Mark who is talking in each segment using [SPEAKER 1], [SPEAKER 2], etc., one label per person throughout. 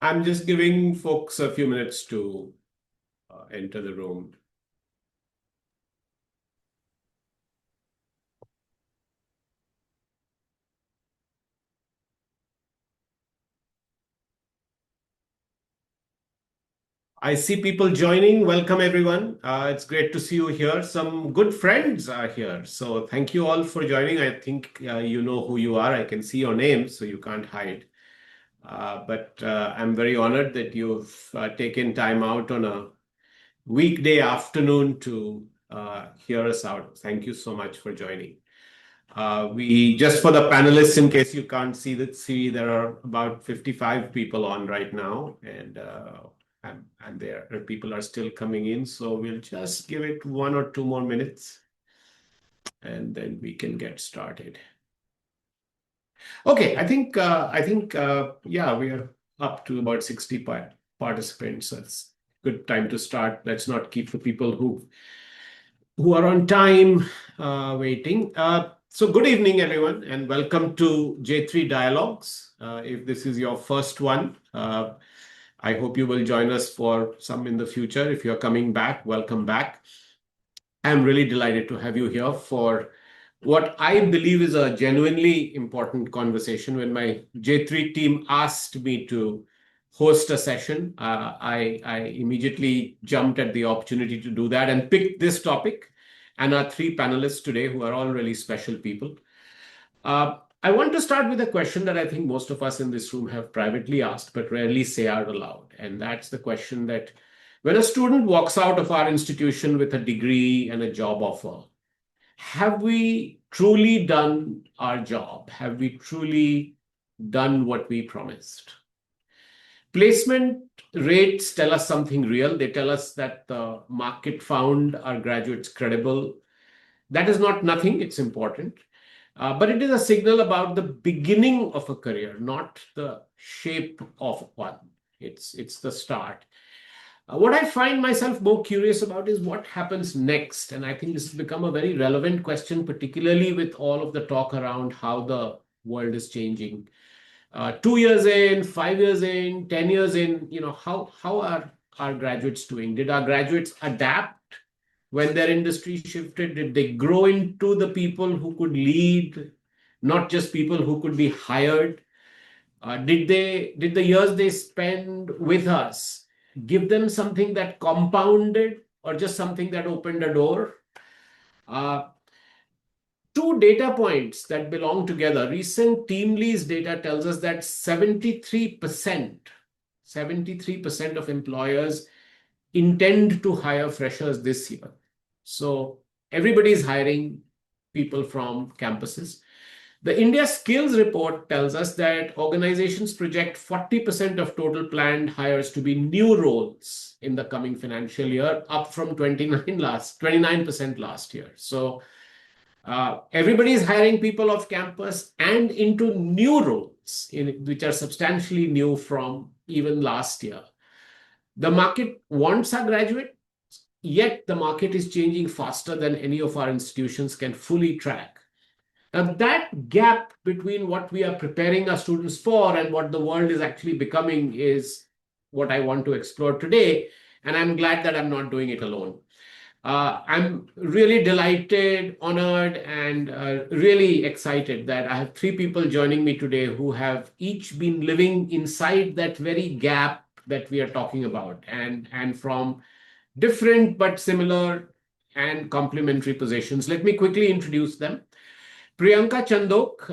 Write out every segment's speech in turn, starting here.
[SPEAKER 1] I'm just giving folks a few minutes to enter the room. I see people joining. Welcome, everyone. It's great to see you here. Some good friends are here. So thank you all for joining. I think you know who you are. I can see your name, so you can't hide. But I'm very honored that you've taken time out on a weekday afternoon to hear us out. Thank you so much for joining. We just for the panelists, in case you can't see, there are about 55 people on right now, and there people are still coming in. So we'll just give it 1 or 2 more minutes, and then we can get started. Okay, I think yeah, we are up to about 60 participants. So it's good time to start. Let's not keep the people who are on time waiting. So good evening, everyone, and welcome to J3 Dialogues. If this is your first one, I hope you will join us for some in the future. If you're coming back, welcome back. I'm really delighted to have you here for what I believe is a genuinely important conversation. When my J3 team asked me to host a session, I immediately jumped at the opportunity to do that and picked this topic and our 3 panelists today, who are all really special people. I want to start with a question that I think most of us in this room have privately asked, but rarely say out aloud. And that's the question that when a student walks out of our institution with a degree and a job offer, have we truly done our job? Have we truly done what we promised? Placement rates tell us something real. They tell us that the market found our graduates credible. That is not nothing, it's important. But it is a signal about the beginning of a career, not the shape of one. It's the start. What I find myself more curious about is what happens next. And I think this has become a very relevant question, particularly with all of the talk around how the world is changing. 2 years in, 5 years in, 10 years in, how are our graduates doing? Did our graduates adapt when their industry shifted? Did they grow into the people who could lead, not just people who could be hired? Did the years they spend with us give them something that compounded or just something that opened a door? 2 data points that belong together. Recent Team Lease data tells us that 73% of employers intend to hire freshers this year. So everybody is hiring people from campuses. The India Skills Report tells us that organizations project 40% of total planned hires to be new roles in the coming financial year, up from 29% last year. So everybody is hiring people off campus and into new roles, which are substantially new from even last year. The market wants our graduates, yet the market is changing faster than any of our institutions can fully track. Now, that gap between what we are preparing our students for and what the world is actually becoming is what I want to explore today. And I'm glad that I'm not doing it alone. I'm really delighted, honored, and really excited that I have 3 people joining me today who have each been living inside that very gap that we are talking about, and from different but similar and complementary positions. Let me quickly introduce them. Priyanka Chandok.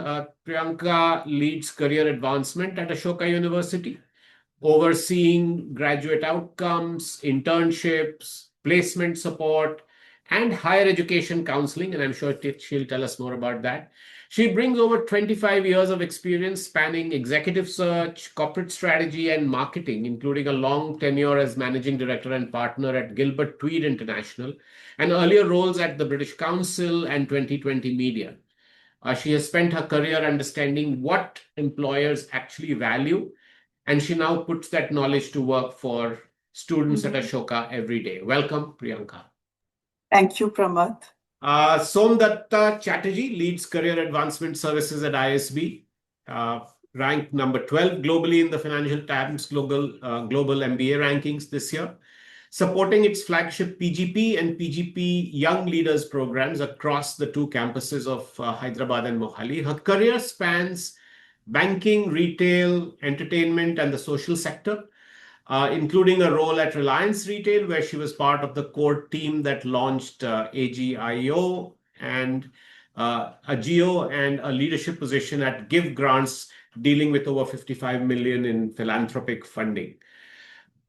[SPEAKER 1] Priyanka leads career advancement at Ashoka University, overseeing graduate outcomes, internships, placement support, and higher education counseling. And I'm sure she'll tell us more about that. She brings over 25 years of experience spanning executive search, corporate strategy, and marketing, including a long tenure as managing director and partner at Gilbert Tweed International, and earlier roles at the British Council and 2020 Media. She has spent her career understanding what employers actually value, and she now puts that knowledge to work for students at Ashoka every day. Welcome, Priyanka.
[SPEAKER 2] Thank you, Pramad.
[SPEAKER 1] Somdatta Chatterjee leads career advancement services at ISB. ranked number 12 globally in the Financial Times Global MBA rankings this year, supporting its flagship PGP and PGP Young Leaders programs across the two campuses of Hyderabad and Mohali. Her career spans banking, retail, entertainment, and the social sector, including a role at Reliance Retail, where she was part of the core team that launched AGIO and Agio, and a leadership position at Give Grants, dealing with over 55 million in philanthropic funding.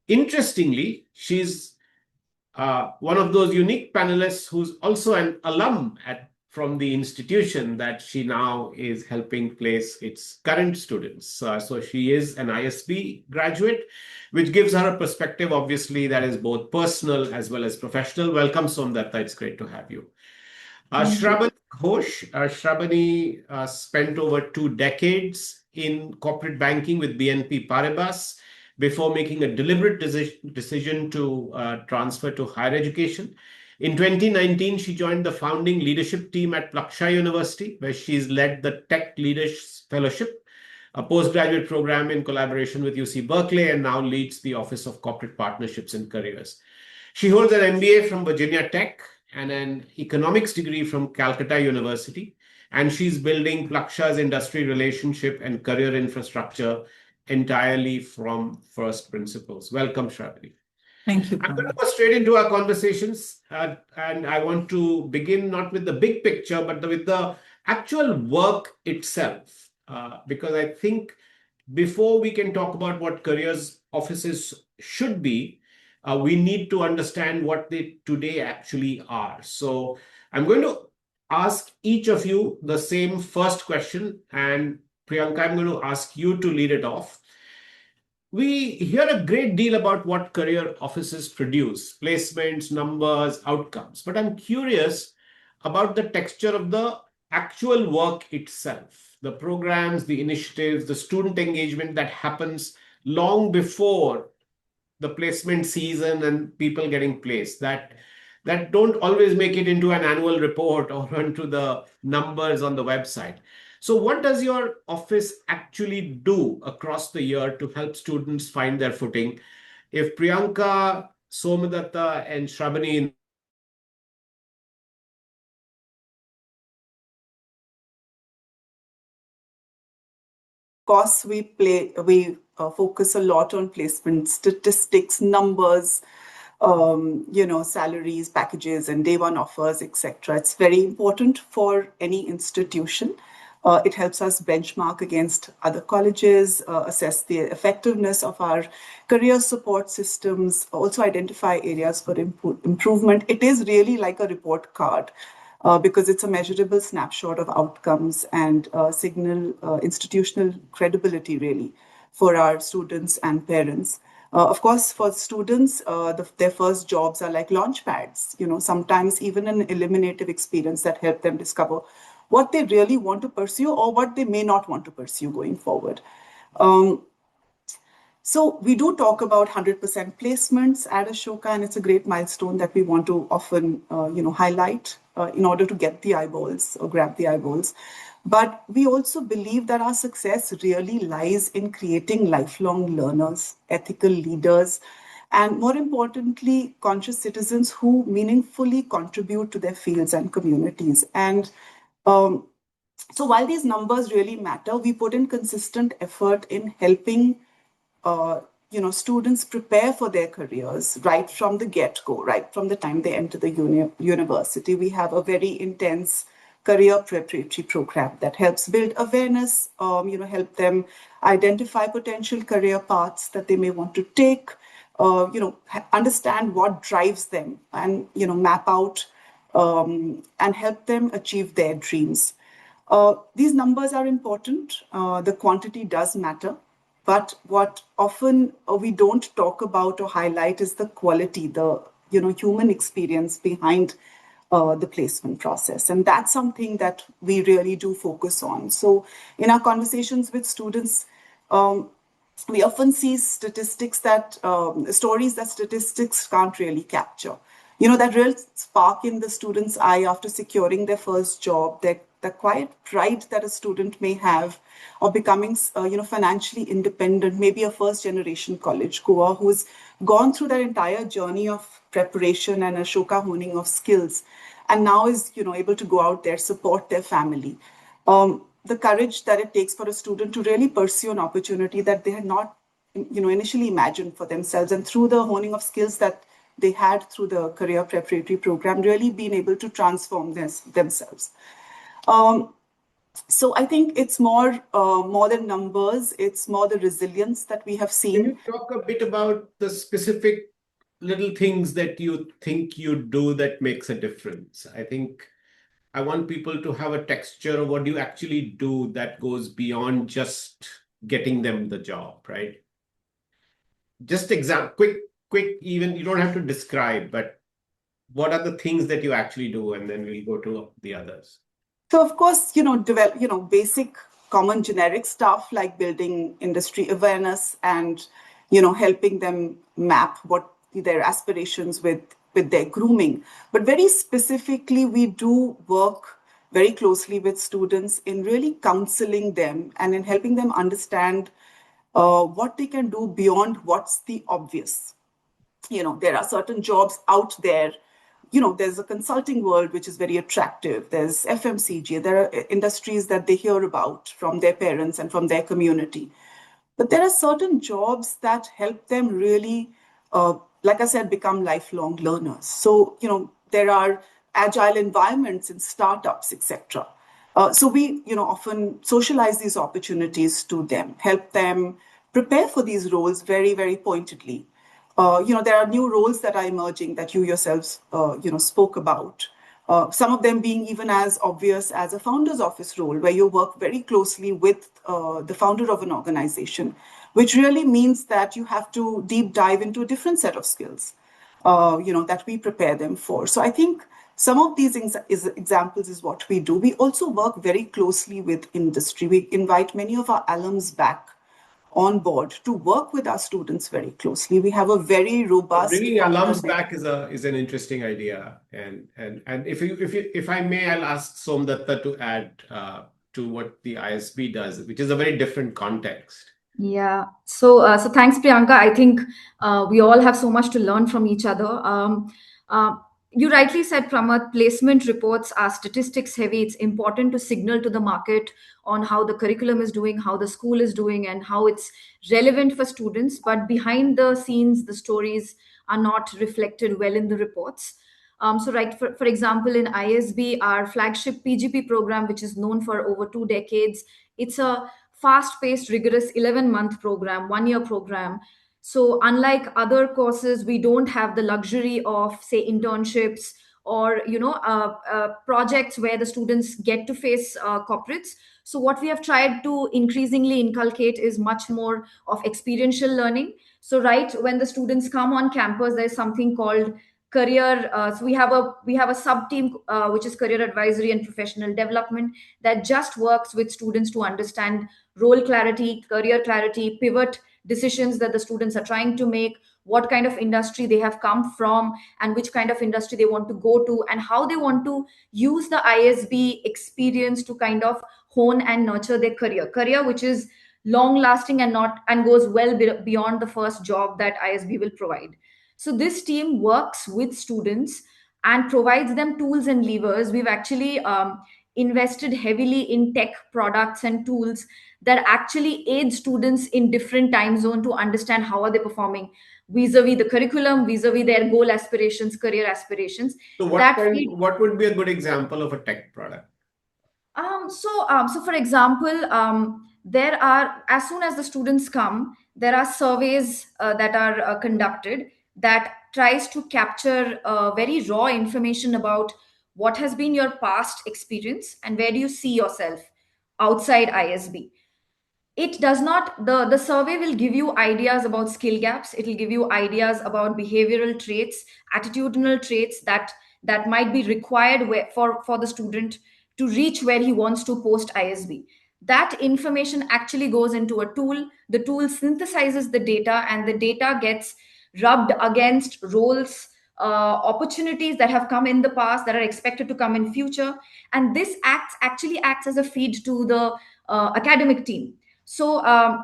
[SPEAKER 1] Interestingly, she's one of those unique panelists who's also an alum from the institution that she now is helping place its current students. So she is an ISB graduate, which gives her a perspective, obviously, that is both personal as well as professional. Welcome, Somdatta. It's great to have you. Shrabani Ghosh. Shrabani spent over 2 decades in corporate banking with BNP Paribas before making a deliberate decision to transfer to higher education. In 2019, she joined the founding leadership team at Plaksha University, where she's led the Tech Leaders Fellowship, a postgraduate program in collaboration with UC Berkeley, and now leads the Office of Corporate Partnerships and Careers. She holds an MBA from Virginia Tech and an economics degree from Calcutta University, and she's building Plaksha's industry relationship and career infrastructure entirely from first principles. Welcome, Shravani.
[SPEAKER 2] Thank you.
[SPEAKER 1] I'm going to go straight into our conversations, and I want to begin not with the big picture, but with the actual work itself, because I think before we can talk about what careers offices should be, we need to understand what they today actually are. So I'm going to ask each of you the same first question, and Priyanka, I'm going to ask you to lead it off. We hear a great deal about what career offices produce, placements, numbers, outcomes, but I'm curious about the texture of the actual work itself, the programs, the initiatives, the student engagement that happens long before the placement season and people getting placed, that don't always make it into an annual report or into the numbers on the website. So what does your office actually do across the year to help students find their footing? If Priyanka, Somadatta, and Shravani
[SPEAKER 2] course, we focus a lot on placement statistics, numbers, salaries, packages, and day one offers, etc. It's very important for any institution. It helps us benchmark against other colleges, assess the effectiveness of our career support systems, also identify areas for improvement. It is really like a report card. Because it's a measurable snapshot of outcomes and signal institutional credibility, really, for our students and parents. Of course, for students, their first jobs are like launch pads, sometimes even an eliminative experience that help them discover what they really want to pursue or what they may not want to pursue going forward. So we do talk about 100% placements at Ashoka, and it's a great milestone that we want to often, highlight in order to get the eyeballs or grab the eyeballs. But we also believe that our success really lies in creating lifelong learners, ethical leaders, and more importantly, conscious citizens who meaningfully contribute to their fields and communities. And so while these numbers really matter, we put in consistent effort in helping students prepare for their careers right from the get-go, right from the time they enter the university. We have a very intense career preparatory program that helps build awareness, help them identify potential career paths that they may want to take, understand what drives them, and map out and help them achieve their dreams. These numbers are important. The quantity does matter. But what often we don't talk about or highlight is the quality, the human experience behind the placement process. And that's something that we really do focus on. So in our conversations with students, we often see stories that statistics can't really capture. That real spark in the student's eye after securing their first job, the quiet pride that a student may have of becoming, financially independent, maybe a first generation college goer who's gone through that entire journey of preparation and Ashoka honing of skills, and now is, able to go out there, support their family. The courage that it takes for a student to really pursue an opportunity that they had not initially imagined for themselves, and through the honing of skills that they had through the career preparatory program, really being able to transform themselves. So I think it's more than numbers. It's more the resilience that we have
[SPEAKER 1] Can
[SPEAKER 2] seen.
[SPEAKER 1] you talk a bit about the specific little things that you think you do that makes a difference? I think I want people to have a texture of what you actually do that goes beyond just getting them the job, right? Just quick, even you don't have to describe, but what are the things that you actually do? And then we'll go to the others.
[SPEAKER 2] So of course, develop, basic common generic stuff like building industry awareness and, helping them map what their aspirations with their grooming. But very specifically, we do work very closely with students in really counseling them and in helping them understand what they can do beyond what's the obvious. There are certain jobs out there. There's a consulting world which is very attractive. There's FMCG. There are industries that they hear about from their parents and from their community. But there are certain jobs that help them really, like I said, become lifelong learners. So, there are agile environments in startups, etc. So we, often socialize these opportunities to them, help them prepare for these roles very, very pointedly. There are new roles that are emerging that you yourselves, spoke about. Some of them being even as obvious as a founder's office role, where you work very closely with the founder of an organization, which really means that you have to deep dive into a different set of skills, that we prepare them for. So I think some of these examples is what we do. We also work very closely with industry. We invite many of our alums back on board to work with our students very closely. We have a very robust
[SPEAKER 1] Bringing
[SPEAKER 2] founder
[SPEAKER 1] alums back is an interesting idea, and if I may, I'll ask Somdatta to add to what the ISB does, which is a very different context.
[SPEAKER 3] Yeah. So thanks, Priyanka. I think we all have so much to learn from each other. Uh, you rightly said, Pramad, placement reports are statistics heavy. It's important to signal to the market on how the curriculum is doing, how the school is doing, and how it's relevant for students. But behind the scenes, the stories are not reflected well in the reports. Right, for example, in ISB, our flagship PGP program, which is known for over 2 decades, it's a fast paced, rigorous 11-month program, 1 year program. So, unlike other courses, we don't have the luxury of, say, internships or projects where the students get to face corporates. So what we have tried to increasingly inculcate is much more of experiential learning. So right when the students come on campus, there's something called career. So we have a sub team which is career advisory and professional development that just works with students to understand role clarity, career clarity, pivot decisions that the students are trying to make, what kind of industry they have come from, and which kind of industry they want to go to, and how they want to use the ISB experience to kind of hone and nurture their career which is long lasting and not and goes well beyond the first job that ISB will provide. So this team works with students and provides them tools and levers. We've actually invested heavily in tech products and tools that actually aid students in different time zone to understand how are they performing vis-a-vis the curriculum, vis-a-vis their goal aspirations, career aspirations.
[SPEAKER 1] So
[SPEAKER 3] That feed
[SPEAKER 1] what would be a good example of a tech product?
[SPEAKER 3] So for example, there are, as soon as the students come, there are surveys that are conducted that tries to capture very raw information about what has been your past experience and where do you see yourself outside ISB. It does not, the survey will give you ideas about skill gaps, it will give you ideas about behavioral traits, attitudinal traits that might be required for the student to reach where he wants to post ISB. That information actually goes into a tool, the tool synthesizes the data, and the data gets rubbed against roles opportunities that have come in the past that are expected to come in future, and this actually acts as a feed to the academic team. So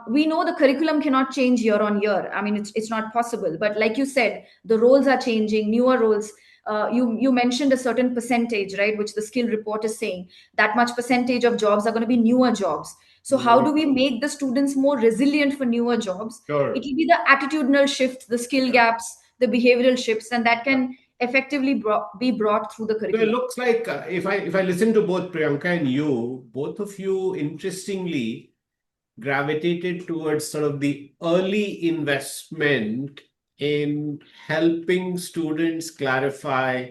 [SPEAKER 3] we know the curriculum cannot change year on year. I mean, it's not possible. But like you said, the roles are changing, newer roles. You mentioned a certain percentage, right? Which the skill report is saying that much percentage of jobs are going to be newer jobs. So how do we make the students more resilient for newer jobs? It
[SPEAKER 1] Sure.
[SPEAKER 3] will be the attitudinal shift, the skill
[SPEAKER 1] Yeah.
[SPEAKER 3] gaps, the behavioral shifts, and that can effectively be brought through the
[SPEAKER 1] So it
[SPEAKER 3] curriculum.
[SPEAKER 1] looks like if I listen to both Priyanka and you, both of you interestingly gravitated towards sort of the early investment in helping students clarify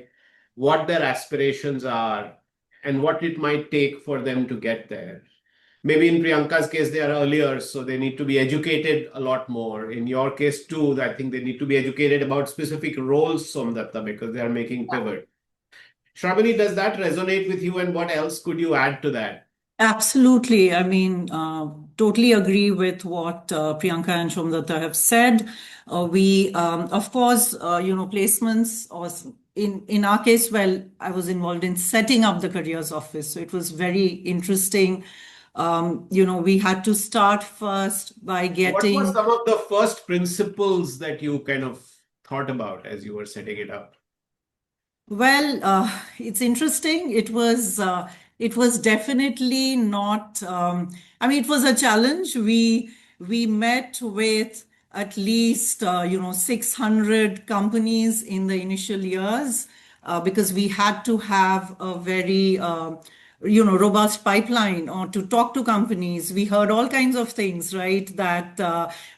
[SPEAKER 1] what their aspirations are and what it might take for them to get there. Maybe in Priyanka's case, they are earlier, so they need to be educated a lot more. In your case, too, I think they need to be educated about specific roles, Somdatta, because they are making pivot. Shravani, does that resonate with you, and what else could you add to that?
[SPEAKER 4] Absolutely. I mean, totally agree with what Priyanka and Shomdata have said. We, of course, placements, or in our case, well, I was involved in setting up the careers office. So it was very interesting. We had to start first by
[SPEAKER 1] What were
[SPEAKER 4] getting.
[SPEAKER 1] some of the first principles that you kind of thought about as you were setting it up?
[SPEAKER 4] Well, it's interesting. It was definitely not. I mean, it was a challenge. We met with at least 600 companies in the initial years, because we had to have a very robust pipeline or to talk to companies. We heard all kinds of things, right? That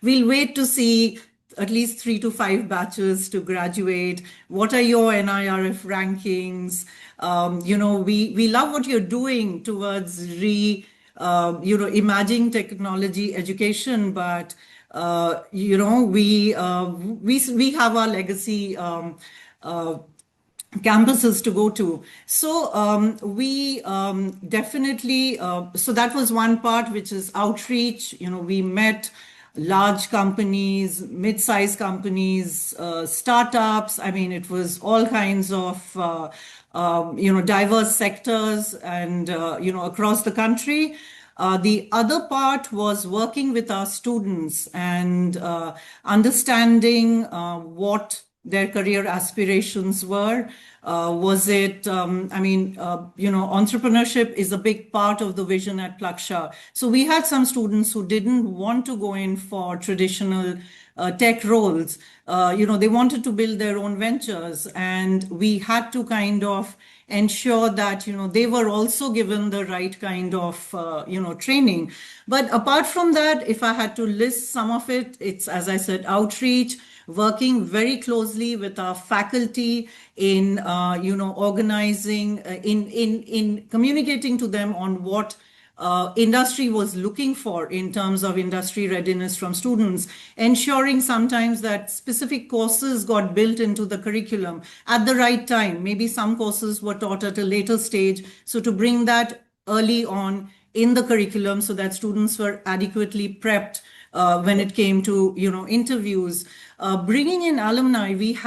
[SPEAKER 4] we'll wait to see at least 3 to 5 batches to graduate. What are your NIRF rankings? We love what you're doing towards emerging technology education, but we have our legacy campuses to go to. So we definitely, so that was one part, which is outreach. We met large companies, mid-sized companies, startups. I mean, it was all kinds of, diverse sectors and, across the country. The other part was working with our students and understanding what their career aspirations were. Was it, entrepreneurship is a big part of the vision at Plaksha. So we had some students who didn't want to go in for traditional tech roles. They wanted to build their own ventures, and we had to kind of ensure that they were also given the right kind of training. But apart from that, if I had to list some of it, it's, as I said, outreach, working very closely with our faculty in organizing, in communicating to them on what industry was looking for in terms of industry readiness from students, ensuring sometimes that specific courses got built into the curriculum at the right time. Maybe some courses were taught at a later stage. So to bring that early on in the curriculum so that students were adequately prepped when it came to interviews. Bringing in alumni, we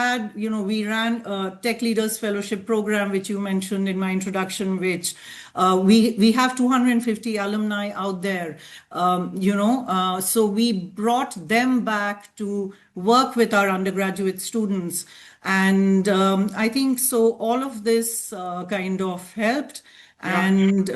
[SPEAKER 4] ran a Tech Leaders Fellowship program, which you mentioned in my introduction, which we have 250 alumni out there, so we brought them back to work with our undergraduate students. And I think so all of this kind of helped.
[SPEAKER 1] Yeah.
[SPEAKER 4] And,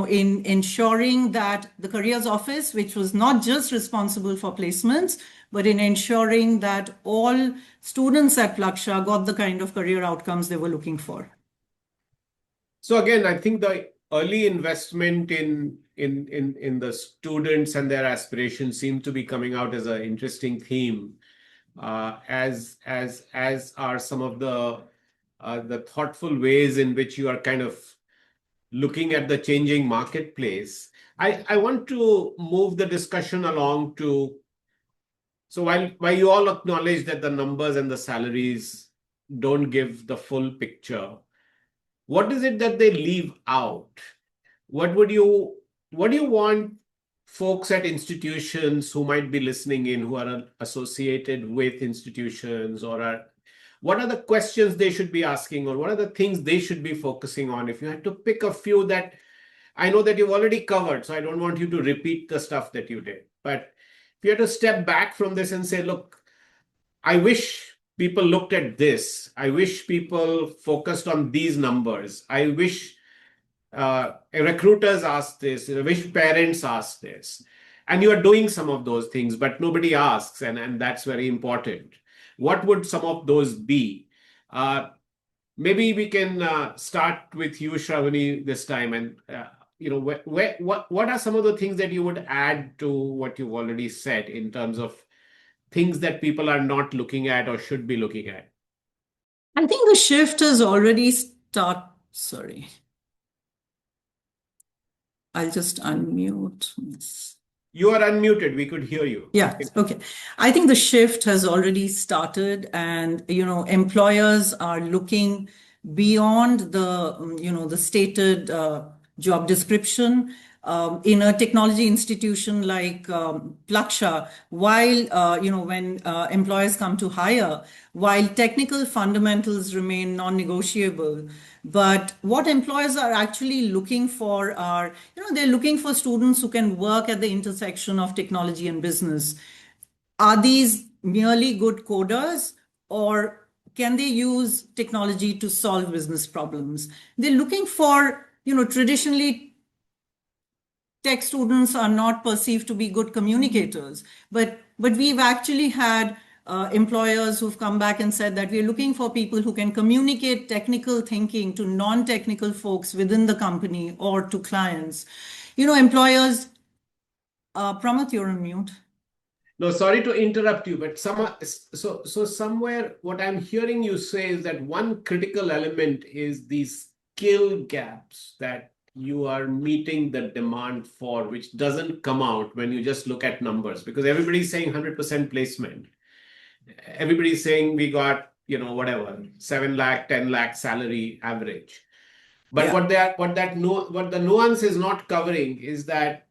[SPEAKER 4] in ensuring that the careers office, which was not just responsible for placements, but in ensuring that all students at Plaksha got the kind of career outcomes they were looking for.
[SPEAKER 1] So again, I think the early investment in the students and their aspirations seem to be coming out as an interesting theme, as are some of the thoughtful ways in which you are kind of looking at the changing marketplace. I want to move the discussion along to, so while you all acknowledge that the numbers and the salaries don't give the full picture, what is it that they leave out? What do you want folks at institutions who might be listening in, who are associated with institutions or what are the questions they should be asking, or what are the things they should be focusing on? If you had to pick a few that I know that you've already covered, so I don't want you to repeat the stuff that you did. But if you had to step back from this and say, look, I wish people looked at this. I wish people focused on these numbers. I wish recruiters ask this. I wish parents ask this. And you are doing some of those things, but nobody asks, and that's very important. What would some of those be? Maybe we can start with you, Shravani, this time. And what are some of the things that you would add to what you've already said in terms of things that people are not looking at or should be looking at?
[SPEAKER 4] I think the shift has already started. Sorry. I'll just unmute.
[SPEAKER 1] You are unmuted. We could hear you.
[SPEAKER 4] Yeah, okay. I think the shift has already started, and employers are looking beyond the stated job description. In a technology institution like Plaksha, while when employers come to hire, while technical fundamentals remain non-negotiable, but what employers are actually looking for are, they're looking for students who can work at the intersection of technology and business. Are these merely good coders, or can they use technology to solve business problems? They're looking for, traditionally, tech students are not perceived to be good communicators, but we've actually had employers who've come back and said that we're looking for people who can communicate technical thinking to non-technical folks within the company or to clients. Employers, Pramath, you're on mute.
[SPEAKER 1] No, sorry to interrupt you, but somewhere what I'm hearing you say is that one critical element is these skill gaps that you are meeting the demand for, which doesn't come out when you just look at numbers, because everybody's saying 100% placement. Everybody's saying we got, whatever, 7 lakh, 10 lakh salary average. But
[SPEAKER 4] Yeah.
[SPEAKER 1] what the nuance is not covering is that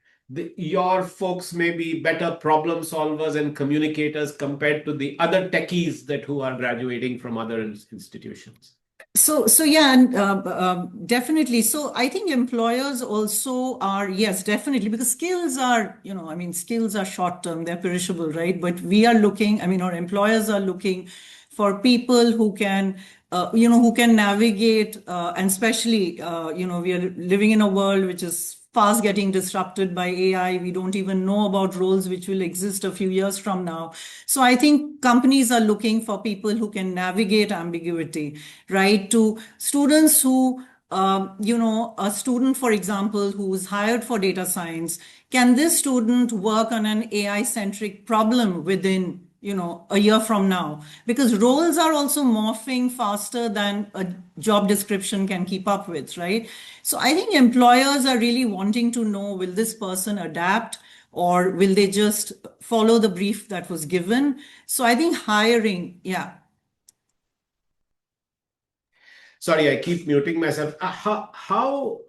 [SPEAKER 1] your folks may be better problem solvers and communicators compared to the other techies who are graduating from other institutions.
[SPEAKER 4] So yeah, and definitely. So I think employers also are, yes, definitely, because skills are, skills are short term, they're perishable, right? But we are looking, our employers are looking for people who can, who can navigate, and especially, we are living in a world which is fast getting disrupted by AI. We don't even know about roles which will exist a few years from now. So I think companies are looking for people who can navigate ambiguity, right? To students who, a student, for example, who's hired for data science, can this student work on an AI-centric problem within a year from now? Because roles are also morphing faster than a job description can keep up with, right? So I think employers are really wanting to know, will this person adapt, or will they just follow the brief that was given? So I think hiring, yeah.
[SPEAKER 1] Sorry, I keep muting myself. How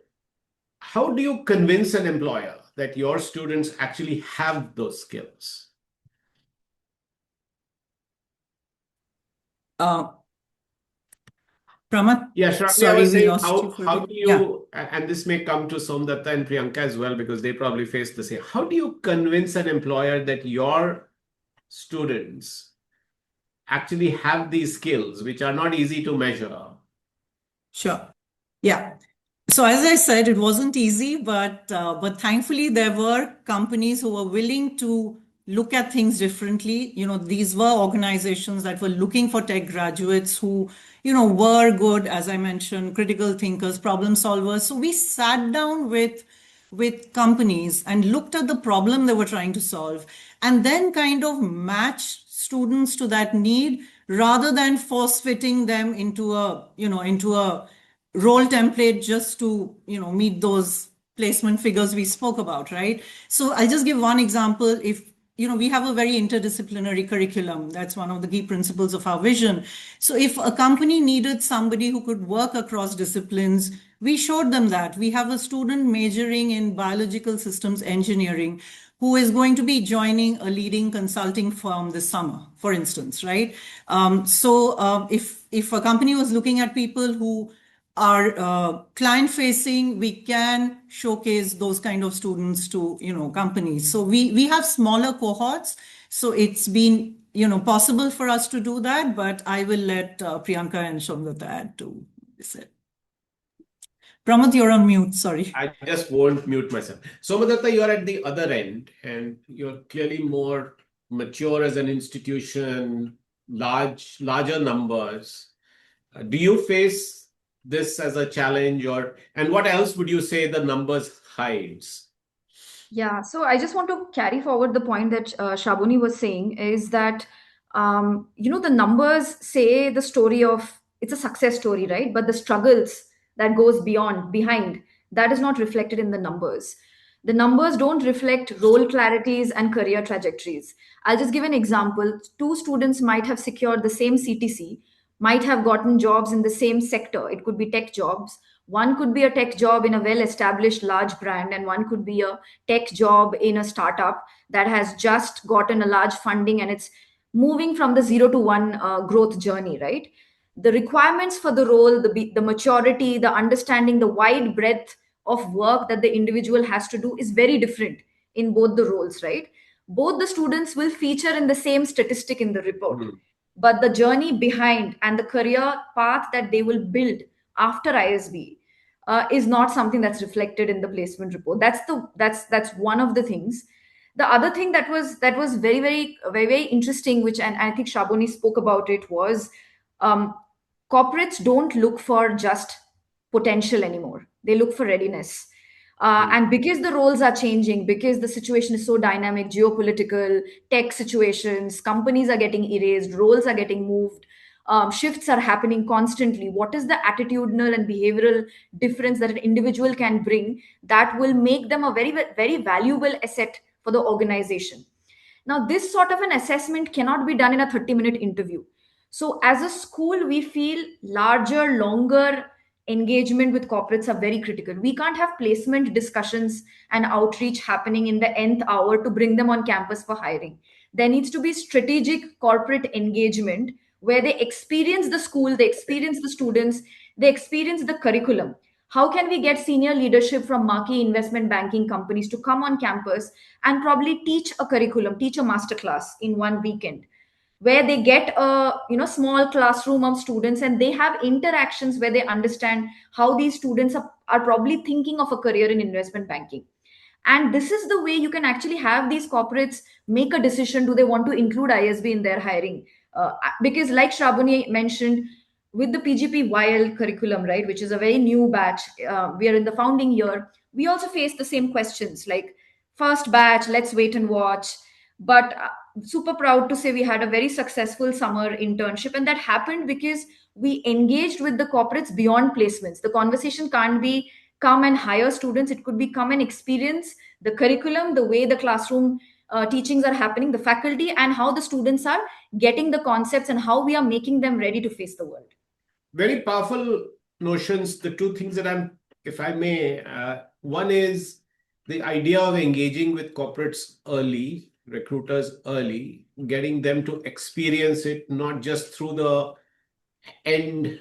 [SPEAKER 1] do you convince an employer that your students actually have those skills?
[SPEAKER 4] Pramath,
[SPEAKER 1] Yeah, Shravani, I
[SPEAKER 4] sorry,
[SPEAKER 1] was
[SPEAKER 4] we
[SPEAKER 1] saying,
[SPEAKER 4] lost you for a
[SPEAKER 1] how
[SPEAKER 4] bit.
[SPEAKER 1] do you, and this may come to Somdatta and Priyanka as well, because they probably face the same. How do you convince an employer that your students actually have these skills, which are not easy to measure?
[SPEAKER 4] Sure. Yeah. So as I said, it wasn't easy, but thankfully there were companies who were willing to look at things differently. These were organizations that were looking for tech graduates who, were good, as I mentioned, critical thinkers, problem solvers. So we sat down with companies and looked at the problem they were trying to solve, and then kind of matched students to that need, rather than force fitting them into a role template just to meet those placement figures we spoke about, right? So I'll just give one example. If we have a very interdisciplinary curriculum, that's one of the key principles of our vision. So if a company needed somebody who could work across disciplines, we showed them that. We have a student majoring in biological systems engineering who is going to be joining a leading consulting firm this summer, for instance, right? If a company was looking at people who are client facing, we can showcase those kind of students to companies. So we have smaller cohorts, so it's been possible for us to do that. But I will let Priyanka and Shamlata add to this. Pramod, you're on mute. Sorry.
[SPEAKER 1] I just won't mute myself. Somadatta, you're at the other end, and you're clearly more mature as an institution, larger numbers. Do you face this as a challenge, and what else would you say the numbers hides?
[SPEAKER 3] Yeah, so I just want to carry forward the point that Shabuni was saying is that, the numbers say the story of, it's a success story, right? But the struggles that goes behind, that is not reflected in the numbers. The numbers don't reflect role clarities and career trajectories. I'll just give an example. Two students might have secured the same CTC, might have gotten jobs in the same sector. It could be tech jobs. One could be a tech job in a well established large brand, and one could be a tech job in a startup that has just gotten a large funding and it's moving from the 0 to 1 growth journey, right? The requirements for the role, the maturity, the understanding, the wide breadth of work that the individual has to do is very different in both the roles, right? Both the students will feature in the same statistic in the report, but the journey behind and the career path that they will build after ISB is not something that's reflected in the placement report. That's one of the things. The other thing that was very interesting, which, and I think Shaboni spoke about it, was um, corporates don't look for just potential anymore. They look for readiness. And because the roles are changing, because the situation is so dynamic, geopolitical, tech situations, companies are getting erased, roles are getting moved, shifts are happening constantly. What is the attitudinal and behavioral difference that an individual can bring that will make them a very valuable asset for the organization? Now, this sort of an assessment cannot be done in a 30-minute interview. So, as a school, we feel larger, longer engagement with corporates are very critical. We can't have placement discussions and outreach happening in the nth hour to bring them on campus for hiring. There needs to be strategic corporate engagement where they experience the school, they experience the students, they experience the curriculum. How can we get senior leadership from marquee investment banking companies to come on campus and probably teach a curriculum, teach a masterclass in one weekend, where they get a small classroom of students and they have interactions where they understand how these students are probably thinking of a career in investment banking. And this is the way you can actually have these corporates make a decision, do they want to include ISB in their hiring? Because like Shabuni mentioned, with the PGP-YL curriculum, right, which is a very new batch, we are in the founding year, we also face the same questions like first batch, let's wait and watch. But super proud to say we had a very successful summer internship, and that happened because we engaged with the corporates beyond placements. The conversation can't be come and hire students, it could be come and experience the curriculum, the way the classroom teachings are happening, the faculty, and how the students are getting the concepts and how we are making them ready to face the world.
[SPEAKER 1] Very powerful notions. The two things that if I may, one is the idea of engaging with corporates early, recruiters early, getting them to experience it, not just through the end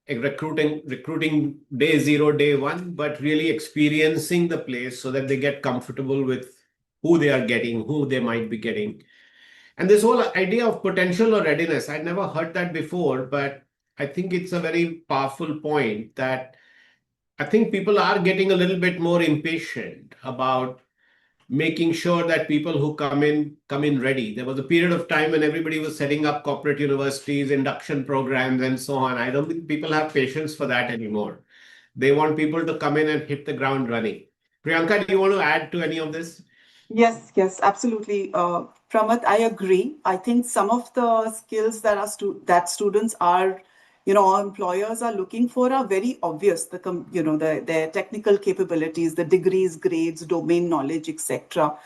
[SPEAKER 1] recruiting day 0, day 1, but really experiencing the place so that they get comfortable with who they are getting, who they might be getting. And this whole idea of potential or readiness, I'd never heard that before, but I think it's a very powerful point that I think people are getting a little bit more impatient about making sure that people who come in ready. There was a period of time when everybody was setting up corporate universities, induction programs, and so on. I don't think people have patience for that anymore. They want people to come in and hit the ground running. Priyanka, do you want to add to any of this?
[SPEAKER 2] Yes, absolutely. Pramod, I agree. I think some of the skills that students are, employers are looking for are very obvious. Their technical capabilities, the degrees, grades, domain knowledge, etc.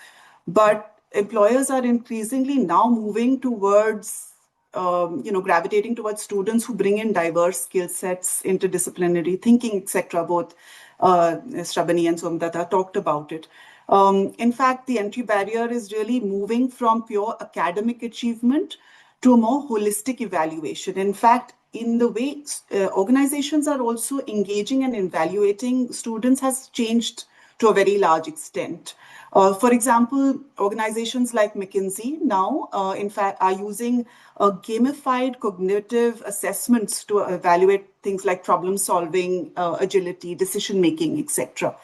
[SPEAKER 2] But employers are increasingly now moving towards, gravitating towards students who bring in diverse skill sets, interdisciplinary thinking, etc. Both Shabani and Somdata talked about it. In fact, the entry barrier is really moving from pure academic achievement to a more holistic evaluation. In fact, in the way organizations are also engaging and evaluating students has changed to a very large extent. For example, organizations like McKinsey now, in fact, are using gamified cognitive assessments to evaluate things like problem solving, agility, decision making, etc.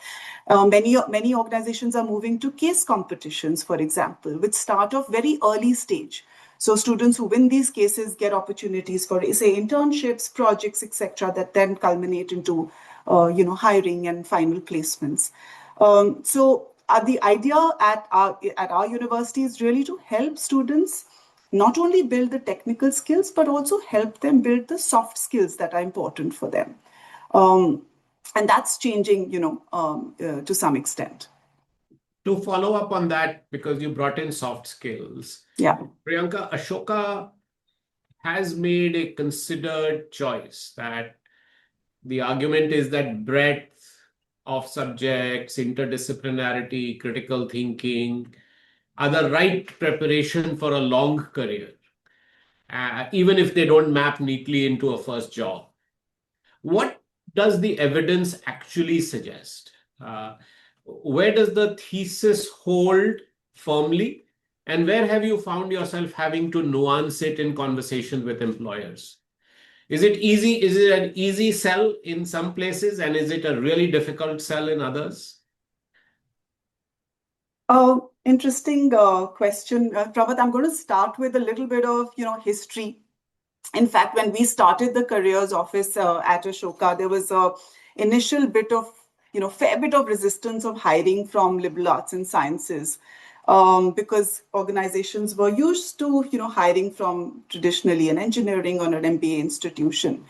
[SPEAKER 2] Many organizations are moving to case competitions, for example, which start off very early stage. So students who win these cases get opportunities for, say, internships, projects, etc., that then culminate into, hiring and final placements. The idea at our university is really to help students not only build the technical skills, but also help them build the soft skills that are important for them. And that's changing, to some extent.
[SPEAKER 1] To follow up on that, because you brought in soft skills,
[SPEAKER 2] Yeah.
[SPEAKER 1] Priyanka, Ashoka has made a considered choice that the argument is that breadth of subjects, interdisciplinarity, critical thinking are the right preparation for a long career, even if they don't map neatly into a first job. What does the evidence actually suggest? Where does the thesis hold firmly? And where have you found yourself having to nuance it in conversations with employers? Is it easy? Is it an easy sell in some places? And is it a really difficult sell in others?
[SPEAKER 2] Interesting question, Prabhat. I'm going to start with a little bit of, history. In fact, when we started the careers office at Ashoka, there was a initial bit of, fair bit of resistance of hiring from liberal arts and sciences, because organizations were used to, hiring from traditionally an engineering or an MBA institution.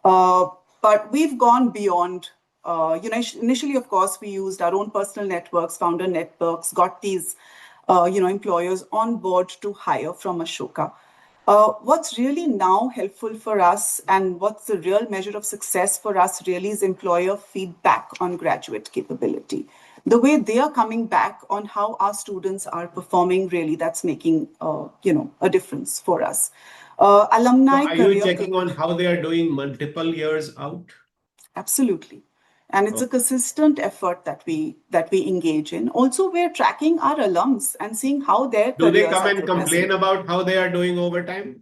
[SPEAKER 2] But we've gone beyond. Initially, of course, we used our own personal networks, founder networks, got these, employers on board to hire from Ashoka. What's really now helpful for us and what's the real measure of success for us really is employer feedback on graduate capability. The way they are coming back on how our students are performing, really, that's making, a difference for us. Alumni
[SPEAKER 1] So are you checking on how they are doing multiple years out?
[SPEAKER 2] Absolutely. And it's a consistent effort that we engage in. Also, we're tracking our alums and seeing how their
[SPEAKER 1] Do they
[SPEAKER 2] careers
[SPEAKER 1] come
[SPEAKER 2] are
[SPEAKER 1] and complain about how they are doing overtime?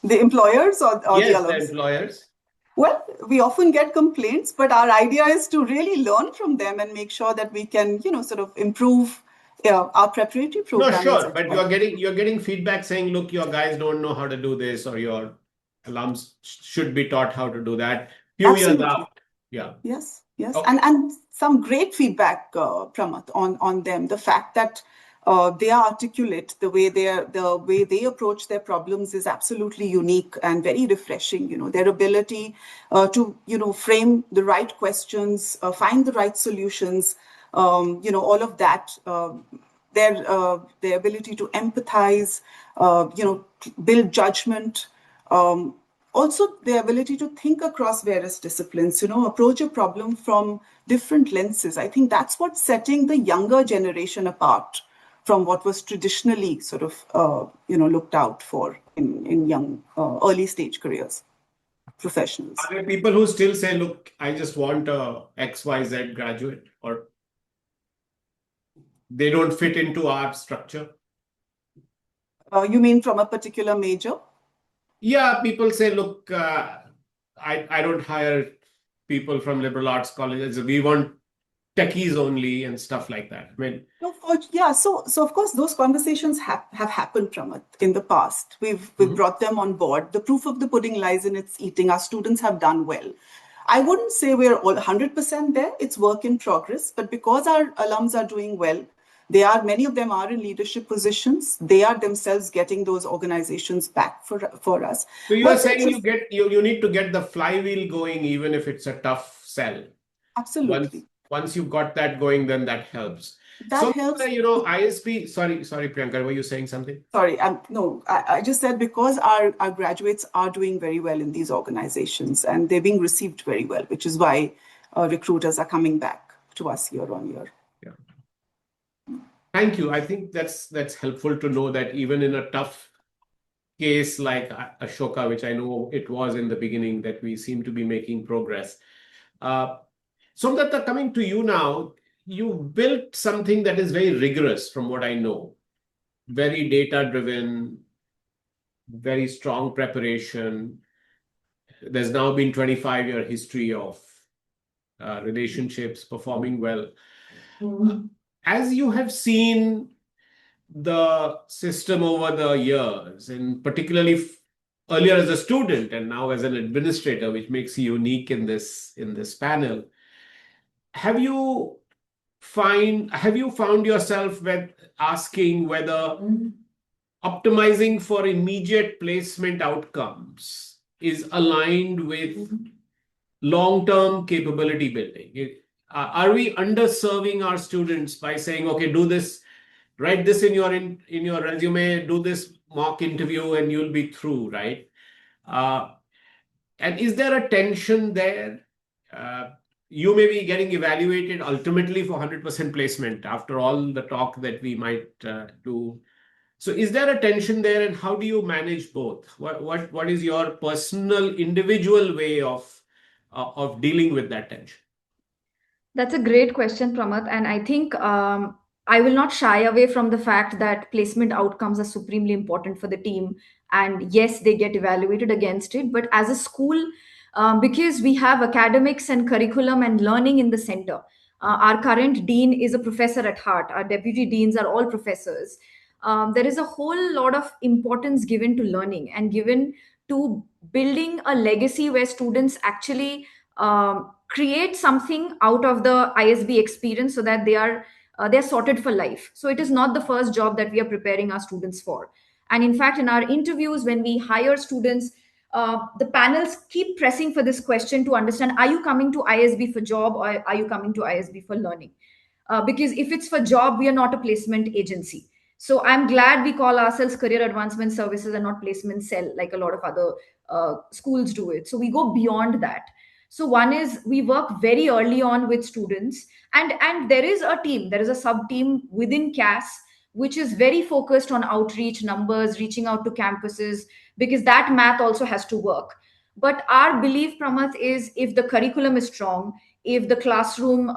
[SPEAKER 2] The employers or
[SPEAKER 1] Yes,
[SPEAKER 2] the
[SPEAKER 1] the
[SPEAKER 2] alums?
[SPEAKER 1] employers.
[SPEAKER 2] Well, we often get complaints, but our idea is to really learn from them and make sure that we can, sort of improve our preparatory
[SPEAKER 1] No,
[SPEAKER 2] program.
[SPEAKER 1] sure, but you're getting feedback saying, look, your guys don't know how to do this, or your alums should be taught how to do that. Few years
[SPEAKER 2] Absolutely.
[SPEAKER 1] out. Yeah.
[SPEAKER 2] Yes.
[SPEAKER 1] Okay.
[SPEAKER 2] And some great feedback, Pramath, on them. The fact that they are articulate, the way they approach their problems is absolutely unique and very refreshing. Their ability to frame the right questions, find the right solutions, all of that. Their ability to empathize, build judgment. Also, the ability to think across various disciplines, approach a problem from different lenses. I think that's what's setting the younger generation apart from what was traditionally sort of, looked out for in young, early stage careers, professionals.
[SPEAKER 1] Are there people who still say, look, I just want a XYZ graduate, or they don't fit into our structure?
[SPEAKER 2] You mean from a particular major?
[SPEAKER 1] Yeah, people say, look, I don't hire people from liberal arts colleges. We want techies only and stuff like that. I mean,
[SPEAKER 2] So of course those conversations have happened, Pramath, in the past. We've brought them on board. The proof of the pudding lies in its eating. Our students have done well. I wouldn't say we're all 100% there. It's work in progress. But because our alums are doing well, many of them are in leadership positions. They are themselves getting those organizations back for us.
[SPEAKER 1] so you are saying you need to get the flywheel going, even if it's a tough sell.
[SPEAKER 2] Absolutely.
[SPEAKER 1] Once you've got that going, then that helps.
[SPEAKER 2] That helps.
[SPEAKER 1] ISP, sorry, Priyanka, were you saying something?
[SPEAKER 2] Sorry, no, I just said because our graduates are doing very well in these organizations and they're being received very well, which is why recruiters are coming back to us year on year.
[SPEAKER 1] Yeah. Thank you. I think that's helpful to know that even in a tough case like Ashoka, which I know it was in the beginning, that we seem to be making progress. Somdata, coming to you now, you built something that is very rigorous from what I know, very data driven, very strong preparation. There's now been 25-year history of relationships performing well. As you have seen the system over the years, and particularly earlier as a student and now as an administrator, which makes you unique in this panel, have you found yourself with asking whether optimizing for immediate placement outcomes is aligned with long-term capability building? Are we underserving our students by saying, okay, do this, write this in your resume, do this mock interview, and you'll be through, right? And is there a tension there? You may be getting evaluated ultimately for 100% placement after all the talk that we might do. So is there a tension there, and how do you manage both? What is your personal individual way of dealing with that tension?
[SPEAKER 3] That's a great question, Pramath. And I think I will not shy away from the fact that placement outcomes are supremely important for the team. And yes, they get evaluated against it. But as a school, because we have academics and curriculum and learning in the center, our current dean is a professor at heart. Our deputy deans are all professors. There is a whole lot of importance given to learning and given to building a legacy where students actually create something out of the ISB experience so that they're sorted for life. So it is not the first job that we are preparing our students for. And in fact, in our interviews, when we hire students, the panels keep pressing for this question to understand: Are you coming to ISB for job, or are you coming to ISB for learning? Because if it's for job, we are not a placement agency. So I'm glad we call ourselves career advancement services and not placement cell like a lot of other schools do it. So we go beyond that. So one is we work very early on with students, and there is a team, there is a sub team within CAS which is very focused on outreach numbers, reaching out to campuses, because that math also has to work. But our belief, Pramath, is if the curriculum is strong, if the classroom,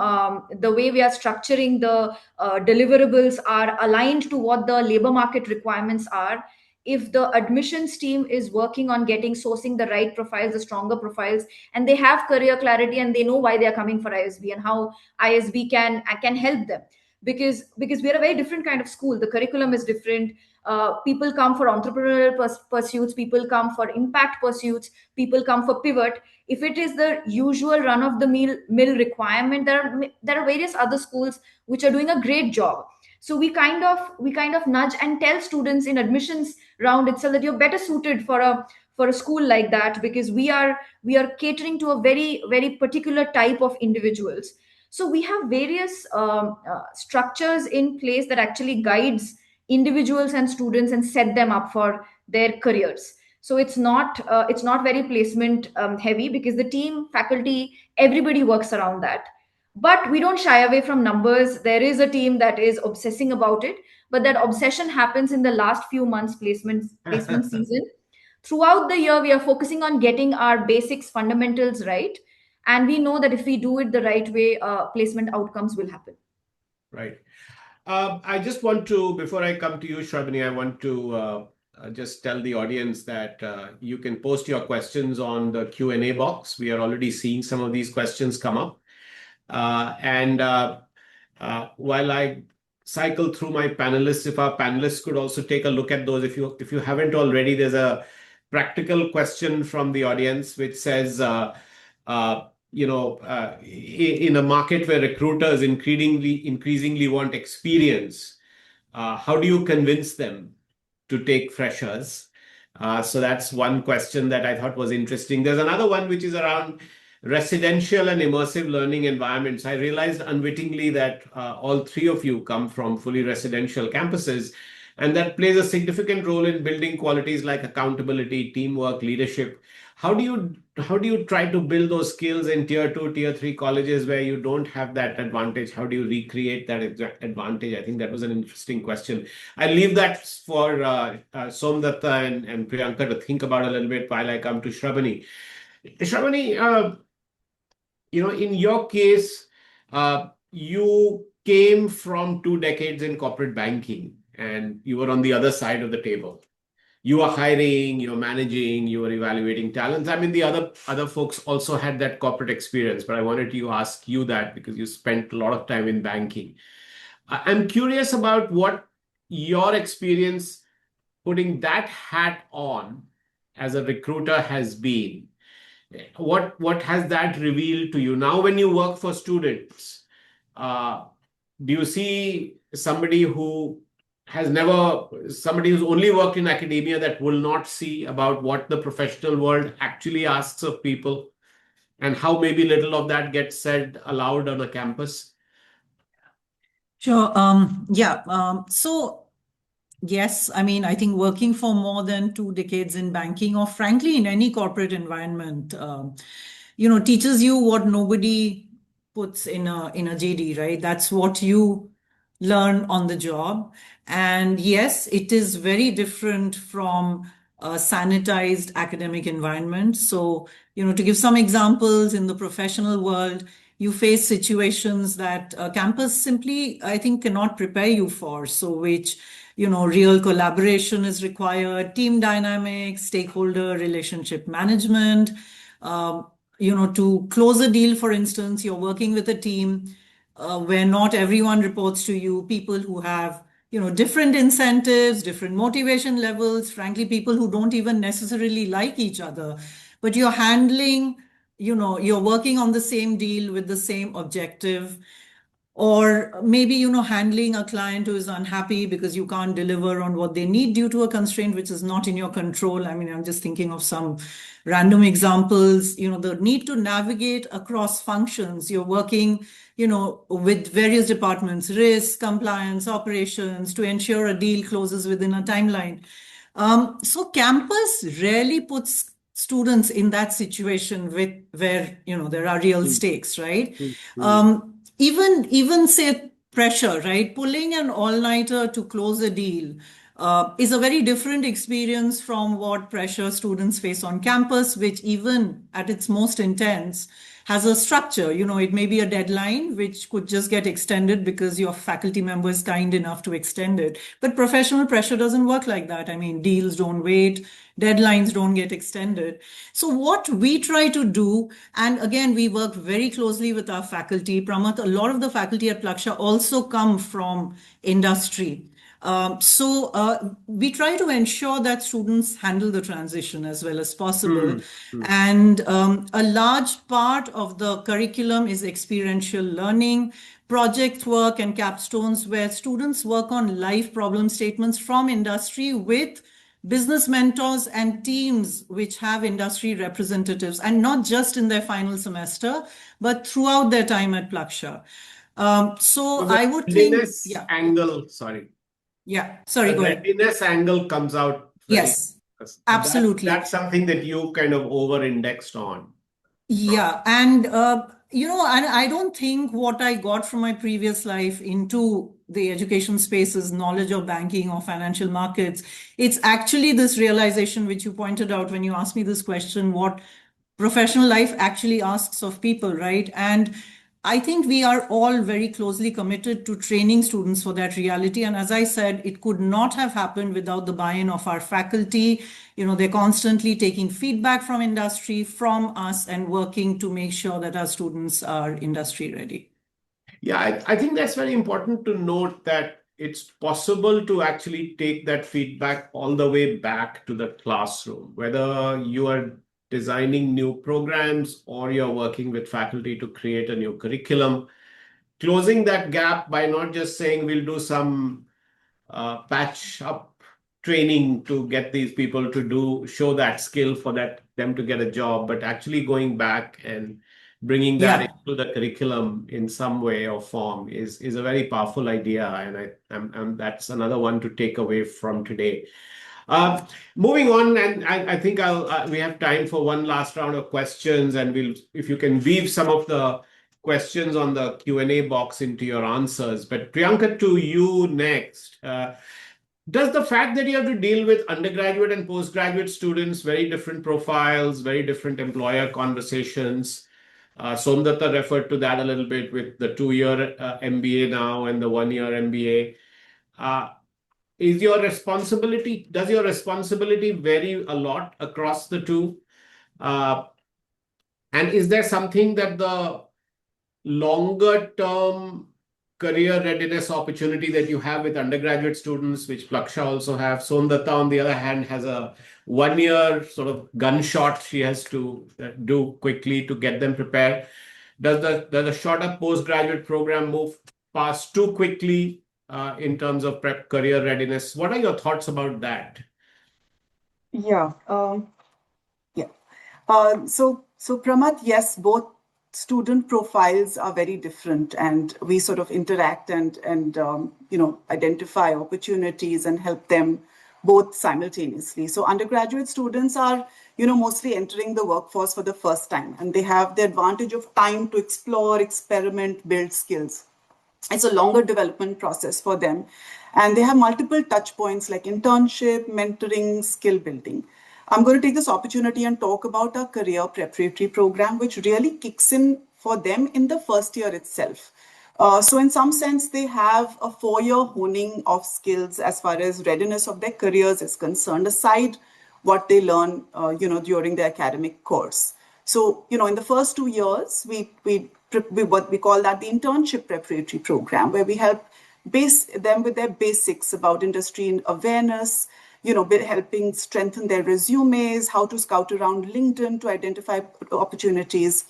[SPEAKER 3] the way we are structuring the deliverables are aligned to what the labor market requirements are, if the admissions team is working on getting sourcing the right profiles, the stronger profiles, and they have career clarity and they know why they are coming for ISB and how ISB can help them, because we are a very different kind of school. The curriculum is different. People come for entrepreneurial pursuits, people come for impact pursuits, people come for pivot. If it is the usual run of the mill requirement, there are various other schools which are doing a great job. So we kind of nudge and tell students in admissions round itself that you're better suited for a school like that, because we are catering to a very very particular type of individuals. So we have various structures in place that actually guides individuals and students and set them up for their careers. So it's not very placement heavy, because the team, faculty, everybody works around that. But we don't shy away from numbers. There is a team that is obsessing about it, but that obsession happens in the last few months placement season. Throughout the year, we are focusing on getting our basics, fundamentals right, and we know that if we do it the right way, placement outcomes will happen.
[SPEAKER 1] Right. I just want to, before I come to you, Shravani, I want to just tell the audience that you can post your questions on the Q&A box. We are already seeing some of these questions come up. And while I cycle through my panelists, if our panelists could also take a look at those, if you haven't already, there's a practical question from the audience which says, in a market where recruiters increasingly want experience, how do you convince them to take freshers? So that's one question that I thought was interesting. There's another one which is around residential and immersive learning environments. I realized unwittingly that all three of you come from fully residential campuses, and that plays a significant role in building qualities like accountability, teamwork, leadership. How do you try to build those skills in tier 2, tier 3 colleges where you don't have that advantage? How do you recreate that advantage? I think that was an interesting question. I leave that for Somdatta and Priyanka to think about a little bit while I come to Shravani. Shravani, in your case, you came from 2 decades in corporate banking and you were on the other side of the table. You were hiring, you were managing, you were evaluating talents. I mean, the other folks also had that corporate experience, but I wanted to ask you that because you spent a lot of time in banking. I'm curious about what your experience putting that hat on as a recruiter has been. What has that revealed to you now when you work for students? Uh, do you see somebody who's only worked in academia that will not see about what the professional world actually asks of people and how maybe little of that gets said aloud on a campus?
[SPEAKER 4] Sure. Yeah. So yes, I mean, I think working for more than 2 decades in banking or frankly in any corporate environment, teaches you what nobody puts in a JD, right? That's what you learn on the job. And yes, it is very different from a sanitized academic environment. So, to give some examples in the professional world, you face situations that campus simply, I think, cannot prepare you for. So, which, real collaboration is required, team dynamics, stakeholder relationship management. Um, to close a deal, for instance, you're working with a team where not everyone reports to you, people who have, different incentives, different motivation levels, frankly, people who don't even necessarily like each other. But you're working on the same deal with the same objective, or maybe handling a client who is unhappy because you can't deliver on what they need due to a constraint which is not in your control. I mean, I'm just thinking of some random examples. The need to navigate across functions. You're working with various departments, risk, compliance, operations, to ensure a deal closes within a timeline. So campus rarely puts students in that situation where there are real stakes, right?
[SPEAKER 1] Mm.
[SPEAKER 4] Even say pressure, right? Pulling an all-nighter to close a deal is a very different experience from what pressure students face on campus, which even at its most intense has a structure. It may be a deadline which could just get extended because your faculty member is kind enough to extend it. But professional pressure doesn't work like that. I mean, deals don't wait, deadlines don't get extended. So what we try to do, and again, we work very closely with our faculty. Pramath, a lot of the faculty at Plaksha also come from industry. So we try to ensure that students handle the transition as well as possible. And a large part of the curriculum is experiential learning, project work, and capstones where students work on live problem statements from industry with business mentors and teams which have industry representatives, and not just in their final semester, but throughout their time at Plaksha. So
[SPEAKER 1] So the
[SPEAKER 4] I would think,
[SPEAKER 1] readiness
[SPEAKER 4] yeah,
[SPEAKER 1] angle, sorry,
[SPEAKER 4] yeah, sorry,
[SPEAKER 1] the
[SPEAKER 4] go ahead.
[SPEAKER 1] readiness angle comes out very,
[SPEAKER 4] Yes,
[SPEAKER 1] that
[SPEAKER 4] absolutely.
[SPEAKER 1] that's something that you kind of over-indexed on.
[SPEAKER 4] Yeah, and I don't think what I got from my previous life into the education space is knowledge of banking or financial markets. It's actually this realization which you pointed out when you asked me this question, what professional life actually asks of people, right? And I think we are all very closely committed to training students for that reality. And as I said, it could not have happened without the buy-in of our faculty. They're constantly taking feedback from industry, from us, and working to make sure that our students are industry ready.
[SPEAKER 1] Yeah, I think that's very important to note that it's possible to actually take that feedback all the way back to the classroom, whether you are designing new programs or you're working with faculty to create a new curriculum. Closing that gap by not just saying we'll do some patch up training to get these people to show that skill for them to get a job, but actually going back and bringing that
[SPEAKER 4] Yeah.
[SPEAKER 1] into the curriculum in some way or form is a very powerful idea, and that's another one to take away from today. Moving on, and I think we have time for one last round of questions, and if you can weave some of the questions on the Q&A box into your answers. But Priyanka, to you next. Does the fact that you have to deal with undergraduate and postgraduate students, very different profiles, very different employer conversations, Somdatta referred to that a little bit with the 2-year MBA now and the 1-year MBA. Does your responsibility vary a lot across the two? And is there something that the longer term career readiness opportunity that you have with undergraduate students, which Plaksha also have? Somdatta, on the other hand, has a 1-year sort of gunshot she has to do quickly to get them prepared. Does the shorter postgraduate program move past too quickly in terms of career readiness? What are your thoughts about that?
[SPEAKER 2] Yeah. Yeah. So Pramath, yes, both student profiles are very different, and we sort of interact and identify opportunities and help them both simultaneously. So undergraduate students are mostly entering the workforce for the first time, and they have the advantage of time to explore, experiment, build skills. It's a longer development process for them, and they have multiple touch points like internship, mentoring, skill building. I'm going to take this opportunity and talk about our career preparatory program, which really kicks in for them in the first year itself. So in some sense, they have a 4-year honing of skills as far as readiness of their careers is concerned, aside what they learn, during their academic course. So, in the first 2 years, we what we call that the internship preparatory program, where we help base them with their basics about industry awareness, helping strengthen their resumes, how to scout around LinkedIn to identify opportunities.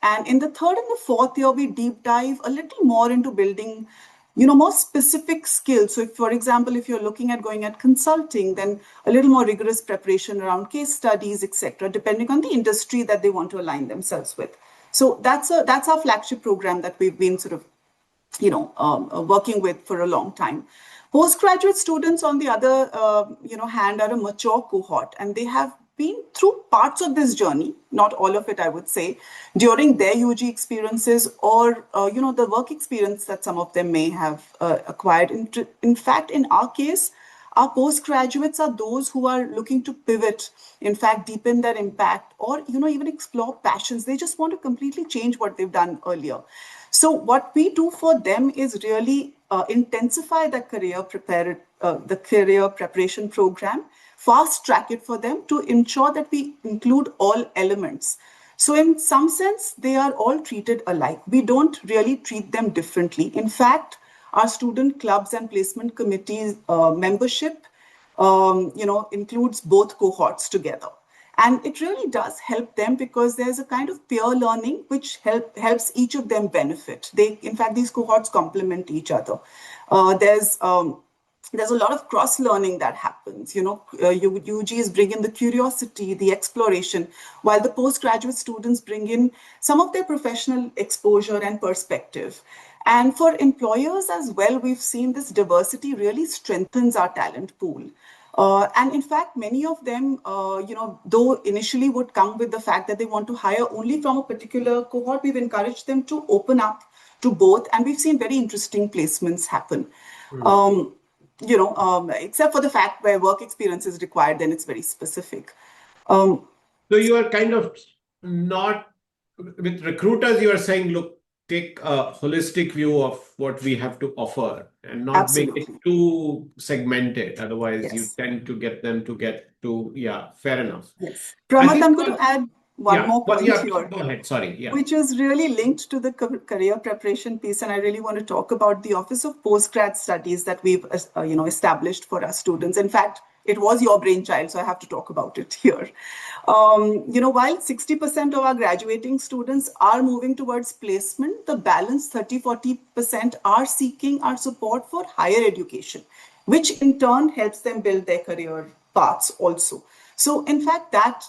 [SPEAKER 2] And in the 3rd and the 4th year, we deep dive a little more into building, more specific skills. So if, for example, if you're looking at going at consulting, then a little more rigorous preparation around case studies, etc., depending on the industry that they want to align themselves with. So that's our flagship program that we've been sort of, working with for a long time. Postgraduate students, on the other, hand, are a mature cohort, and they have been through parts of this journey, not all of it, I would say, during their UG experiences or, the work experience that some of them may have acquired. In fact, in our case, our postgraduates are those who are looking to pivot, in fact, deepen their impact, or, even explore passions. They just want to completely change what they've done earlier. So what we do for them is really intensify the career preparation program, fast track it for them to ensure that we include all elements. So in some sense, they are all treated alike. We don't really treat them differently. In fact, our student clubs and placement committees membership, includes both cohorts together. And it really does help them because there's a kind of peer learning which helps each of them benefit. In fact, these cohorts complement each other. There's a lot of cross-learning that happens. UGs bring in the curiosity, the exploration, while the postgraduate students bring in some of their professional exposure and perspective. And for employers as well, we've seen this diversity really strengthens our talent pool. And in fact, many of them, though initially would come with the fact that they want to hire only from a particular cohort, we've encouraged them to open up to both. And we've seen very interesting placements happen. Except for the fact where work experience is required, then it's very specific.
[SPEAKER 1] So you are kind of not, with recruiters, you are saying, look, take a holistic view of what we have to offer and not
[SPEAKER 2] Absolutely.
[SPEAKER 1] make it too segmented. Otherwise,
[SPEAKER 2] Yes.
[SPEAKER 1] you tend to get them to fair enough.
[SPEAKER 2] Yes. Pramath, I'm going to add one more point here.
[SPEAKER 1] Go ahead. Sorry. Yeah.
[SPEAKER 2] Which is really linked to the career preparation piece. And I really want to talk about the Office of Postgrad Studies that we've established for our students. In fact, it was your brainchild, so I have to talk about it here. While 60% of our graduating students are moving towards placement, the balance 30-40% are seeking our support for higher education, which in turn helps them build their career paths also. So in fact, that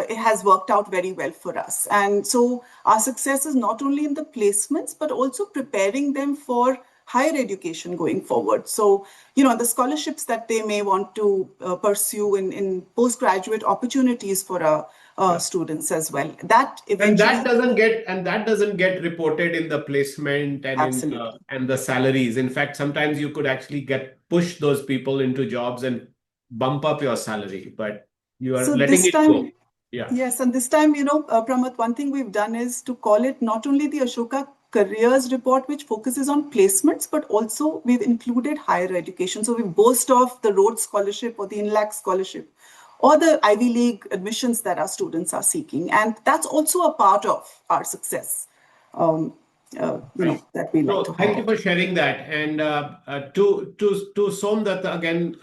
[SPEAKER 2] it has worked out very well for us. And so our success is not only in the placements, but also preparing them for higher education going forward. So, the scholarships that they may want to pursue in postgraduate opportunities for students as well. That eventually,
[SPEAKER 1] and that doesn't get reported in the placement and
[SPEAKER 2] absolutely.
[SPEAKER 1] and the salaries. In fact, sometimes you could actually push those people into jobs and bump up your salary, but you are
[SPEAKER 2] So
[SPEAKER 1] letting
[SPEAKER 2] this
[SPEAKER 1] it go.
[SPEAKER 2] time,
[SPEAKER 1] Yeah.
[SPEAKER 2] yes, and this time, Pramath, one thing we've done is to call it not only the Ashoka Careers Report, which focuses on placements, but also we've included higher education. So we boast of the Rhodes Scholarship or the INLAC Scholarship or the Ivy League admissions that our students are seeking. And that's also a part of our success,
[SPEAKER 1] Right.
[SPEAKER 2] that we like to
[SPEAKER 1] No, thank you
[SPEAKER 2] highlight.
[SPEAKER 1] for sharing that. And to Somdat again,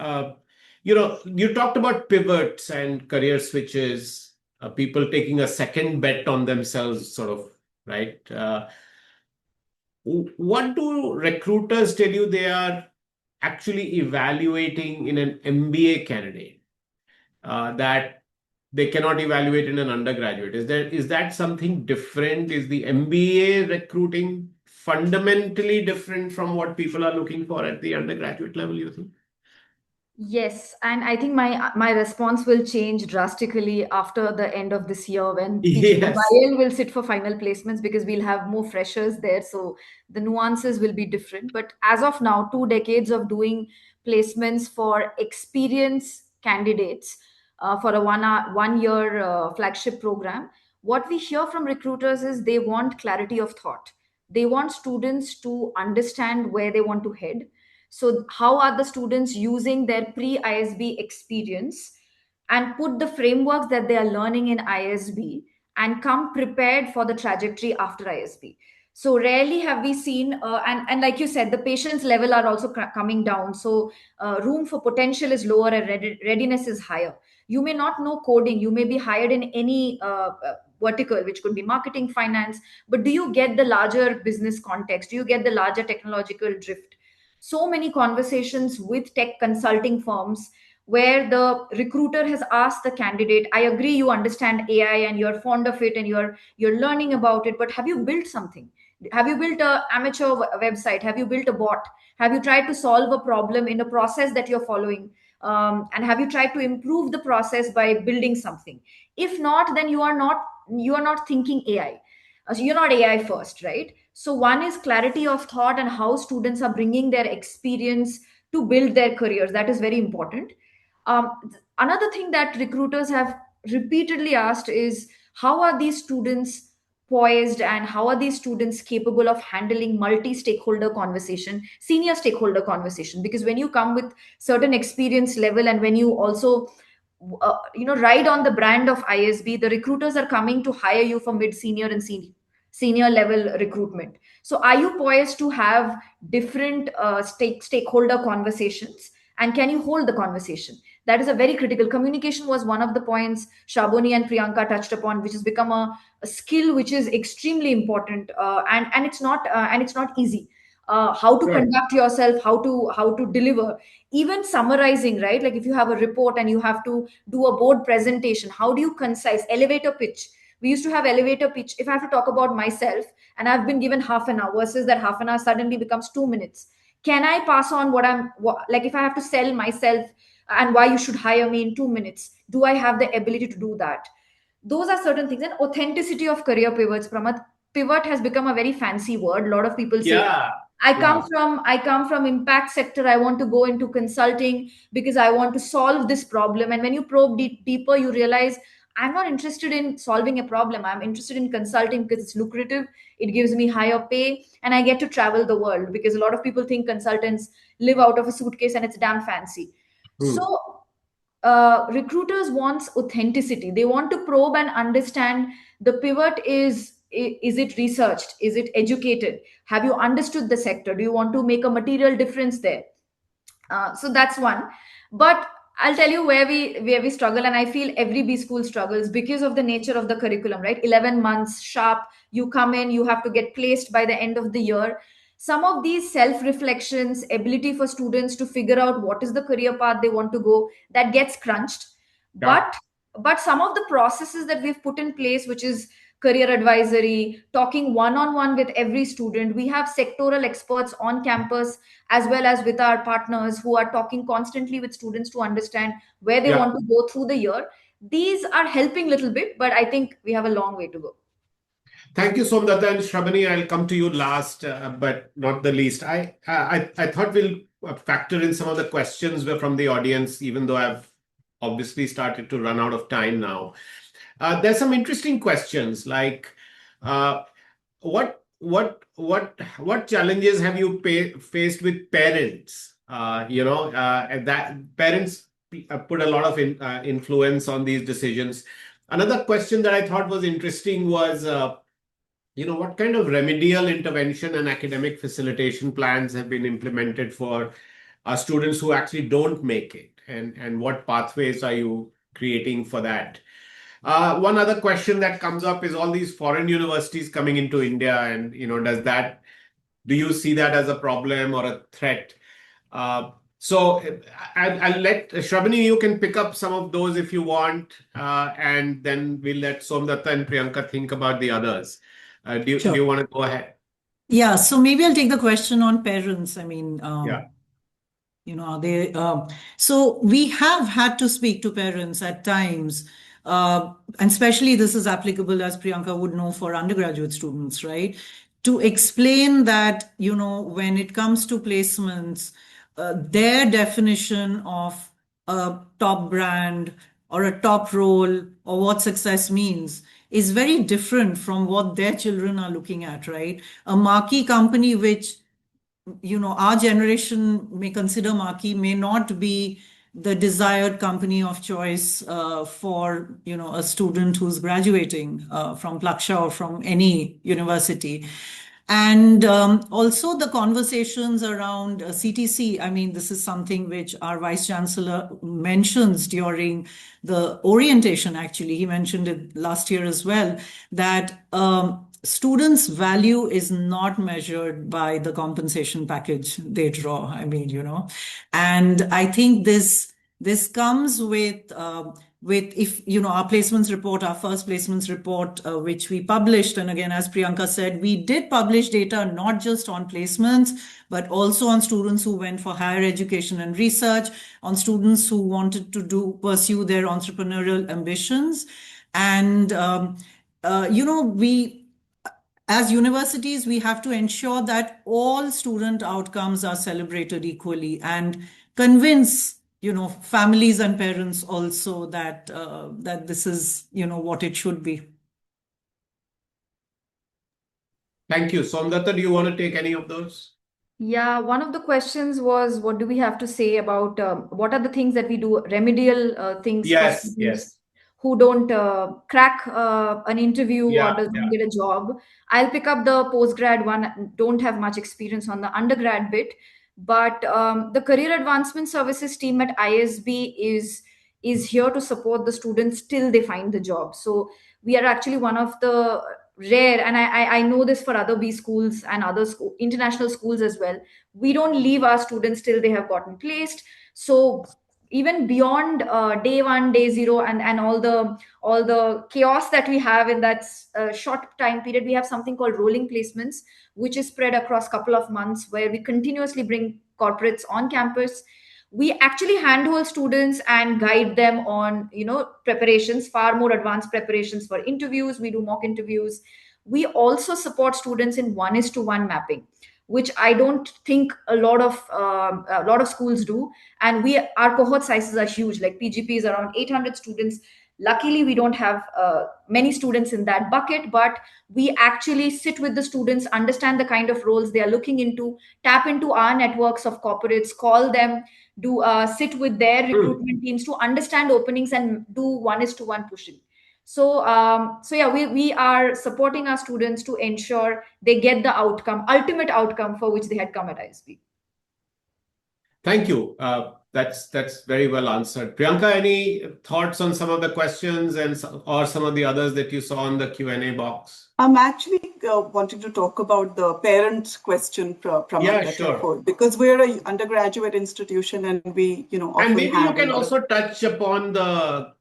[SPEAKER 1] you talked about pivots and career switches, people taking a second bet on themselves, sort of, right? What do recruiters tell you they are actually evaluating in an MBA candidate that they cannot evaluate in an undergraduate? Is that something different? Is the MBA recruiting fundamentally different from what people are looking for at the undergraduate level, you think?
[SPEAKER 3] Yes, and I think my response will change drastically after the end of this year when people from
[SPEAKER 1] Yes.
[SPEAKER 3] YL will sit for final placements because we'll have more freshers there. So the nuances will be different. But as of now, 2 decades of doing placements for experienced candidates for a 1 year flagship program, what we hear from recruiters is they want clarity of thought. They want students to understand where they want to head. So how are the students using their pre ISB experience and put the frameworks that they are learning in ISB and come prepared for the trajectory after ISB? So rarely have we seen, and like you said, the patience level are also coming down. So room for potential is lower and readiness is higher. You may not know coding, you may be hired in any vertical, which could be marketing, finance, but do you get the larger business context? Do you get the larger technological drift? So many conversations with tech consulting firms where the recruiter has asked the candidate, I agree you understand AI and you're fond of it and you're learning about it, but have you built something? Have you built a amateur website? Have you built a bot? Have you tried to solve a problem in a process that you're following? And have you tried to improve the process by building something? If not, then you are not thinking AI. So you're not AI first, right? So one is clarity of thought and how students are bringing their experience to build their careers. That is very important. Another thing that recruiters have repeatedly asked is how are these students poised and how are these students capable of handling multi-stakeholder conversation, senior stakeholder conversation? Because when you come with certain experience level and when you also ride on the brand of ISB, the recruiters are coming to hire you for mid senior and senior level recruitment. So are you poised to have different stakeholder conversations, and can you hold the conversation? That is a very critical. Communication was one of the points Shaboni and Priyanka touched upon, which has become a skill which is extremely important, and it's not easy. How to
[SPEAKER 1] Sure.
[SPEAKER 3] conduct yourself, how to deliver, even summarizing, right? Like if you have a report and you have to do a board presentation, how do you concise elevator pitch? We used to have elevator pitch. If I have to talk about myself and I've been given half an hour versus that half an hour suddenly becomes 2 minutes, can I pass on like if I have to sell myself and why you should hire me in 2 minutes? Do I have the ability to do that? Those are certain things. And authenticity of career pivots, Pramath. Pivot has become a very fancy word. A lot of people say,
[SPEAKER 1] Yeah.
[SPEAKER 3] I come
[SPEAKER 1] Yeah.
[SPEAKER 3] from I come from impact sector. I want to go into consulting because I want to solve this problem. And when you probe deeper, you realize I'm not interested in solving a problem. I'm interested in consulting because it's lucrative. It gives me higher pay, and I get to travel the world because a lot of people think consultants live out of a suitcase and it's damn fancy.
[SPEAKER 1] Hmm.
[SPEAKER 3] So recruiters wants authenticity. They want to probe and understand the pivot is it researched, is it educated, have you understood the sector, do you want to make a material difference there? So that's one. But I'll tell you where we struggle, and I feel every B school struggles because of the nature of the curriculum, right? 11 months sharp, you come in, you have to get placed by the end of the year. Some of these self reflections, ability for students to figure out what is the career path they want to go, that gets crunched.
[SPEAKER 1] Yeah.
[SPEAKER 3] But some of the processes that we've put in place, which is career advisory, talking one-on-one with every student. We have sectoral experts on campus as well as with our partners who are talking constantly with students to understand where they
[SPEAKER 1] Yeah.
[SPEAKER 3] want to go through the year. These are helping little bit, but I think we have a long way to go.
[SPEAKER 1] Thank you, Somdata and Shravani. I'll come to you last, but not the least. I thought we'll factor in some of the questions from the audience, even though I've obviously started to run out of time now. There's some interesting questions like, uh, what challenges have you faced with parents? And that parents put a lot of influence on these decisions. Another question that I thought was interesting was, what kind of remedial intervention and academic facilitation plans have been implemented for students who actually don't make it, and what pathways are you creating for that? One other question that comes up is all these foreign universities coming into India, and do you see that as a problem or a threat? So I'll let Shravani, you can pick up some of those if you want, and then we'll let Somdatta and Priyanka think about the others. Do
[SPEAKER 4] Sure.
[SPEAKER 1] you want to go ahead?
[SPEAKER 4] Yeah, so maybe I'll take the question on parents. I mean,
[SPEAKER 1] Yeah.
[SPEAKER 4] are they? So we have had to speak to parents at times, and especially this is applicable, as Priyanka would know, for undergraduate students, right? To explain that, when it comes to placements, their definition of a top brand or a top role or what success means is very different from what their children are looking at, right? A marquee company, which our generation may consider marquee, may not be the desired company of choice for a student who's graduating from Plaksha or from any university. And also the conversations around CTC. I mean, this is something which our Vice Chancellor mentions during the orientation, actually. He mentioned it last year as well, that students' value is not measured by the compensation package they draw. I mean, and I think this comes with if our placements report, our first placements report, which we published, and again, as Priyanka said, we did publish data not just on placements but also on students who went for higher education and research, on students who wanted to pursue their entrepreneurial ambitions. And we, as universities, we have to ensure that all student outcomes are celebrated equally and convince families and parents also that this is what it should be.
[SPEAKER 1] Thank you. Somdatta, do you want to take any of those?
[SPEAKER 3] Yeah, one of the questions was, what do we have to say about what are the things that we do, remedial things for
[SPEAKER 1] Yes,
[SPEAKER 3] students
[SPEAKER 1] yes.
[SPEAKER 3] who don't crack an interview or
[SPEAKER 1] Yeah,
[SPEAKER 3] doesn't
[SPEAKER 1] yeah.
[SPEAKER 3] get a job. I'll pick up the postgrad one. Don't have much experience on the undergrad bit, but the career advancement services team at ISB is here to support the students till they find the job. So we are actually one of the rare, and I know this for other B schools and other international schools as well. We don't leave our students till they have gotten placed. So even beyond day one, day zero, and all the chaos that we have in that short time period, we have something called rolling placements, which is spread across couple of months, where we continuously bring corporates on campus. We actually handhold students and guide them on preparations, far more advanced preparations for interviews. We do mock interviews. We also support students in 1:1 mapping, which I don't think a lot of schools do. And our cohort sizes are huge, like PGP is around 800 students. Luckily we don't have many students in that bucket, but we actually sit with the students, understand the kind of roles they are looking into, tap into our networks of corporates, call them, do sit with their recruitment teams to understand openings and do 1:1 pushing. So yeah, we are supporting our students to ensure they get the ultimate outcome for which they had come at ISB.
[SPEAKER 1] Thank you. That's very well answered. Priyanka, any thoughts on some of the questions or some of the others that you saw in the Q&A box?
[SPEAKER 2] I'm actually wanting to talk about the parent question, Pramod,
[SPEAKER 1] Yeah,
[SPEAKER 2] that you
[SPEAKER 1] sure.
[SPEAKER 2] put, because we're an undergraduate institution and we, often
[SPEAKER 1] And maybe you
[SPEAKER 2] have
[SPEAKER 1] can also touch upon a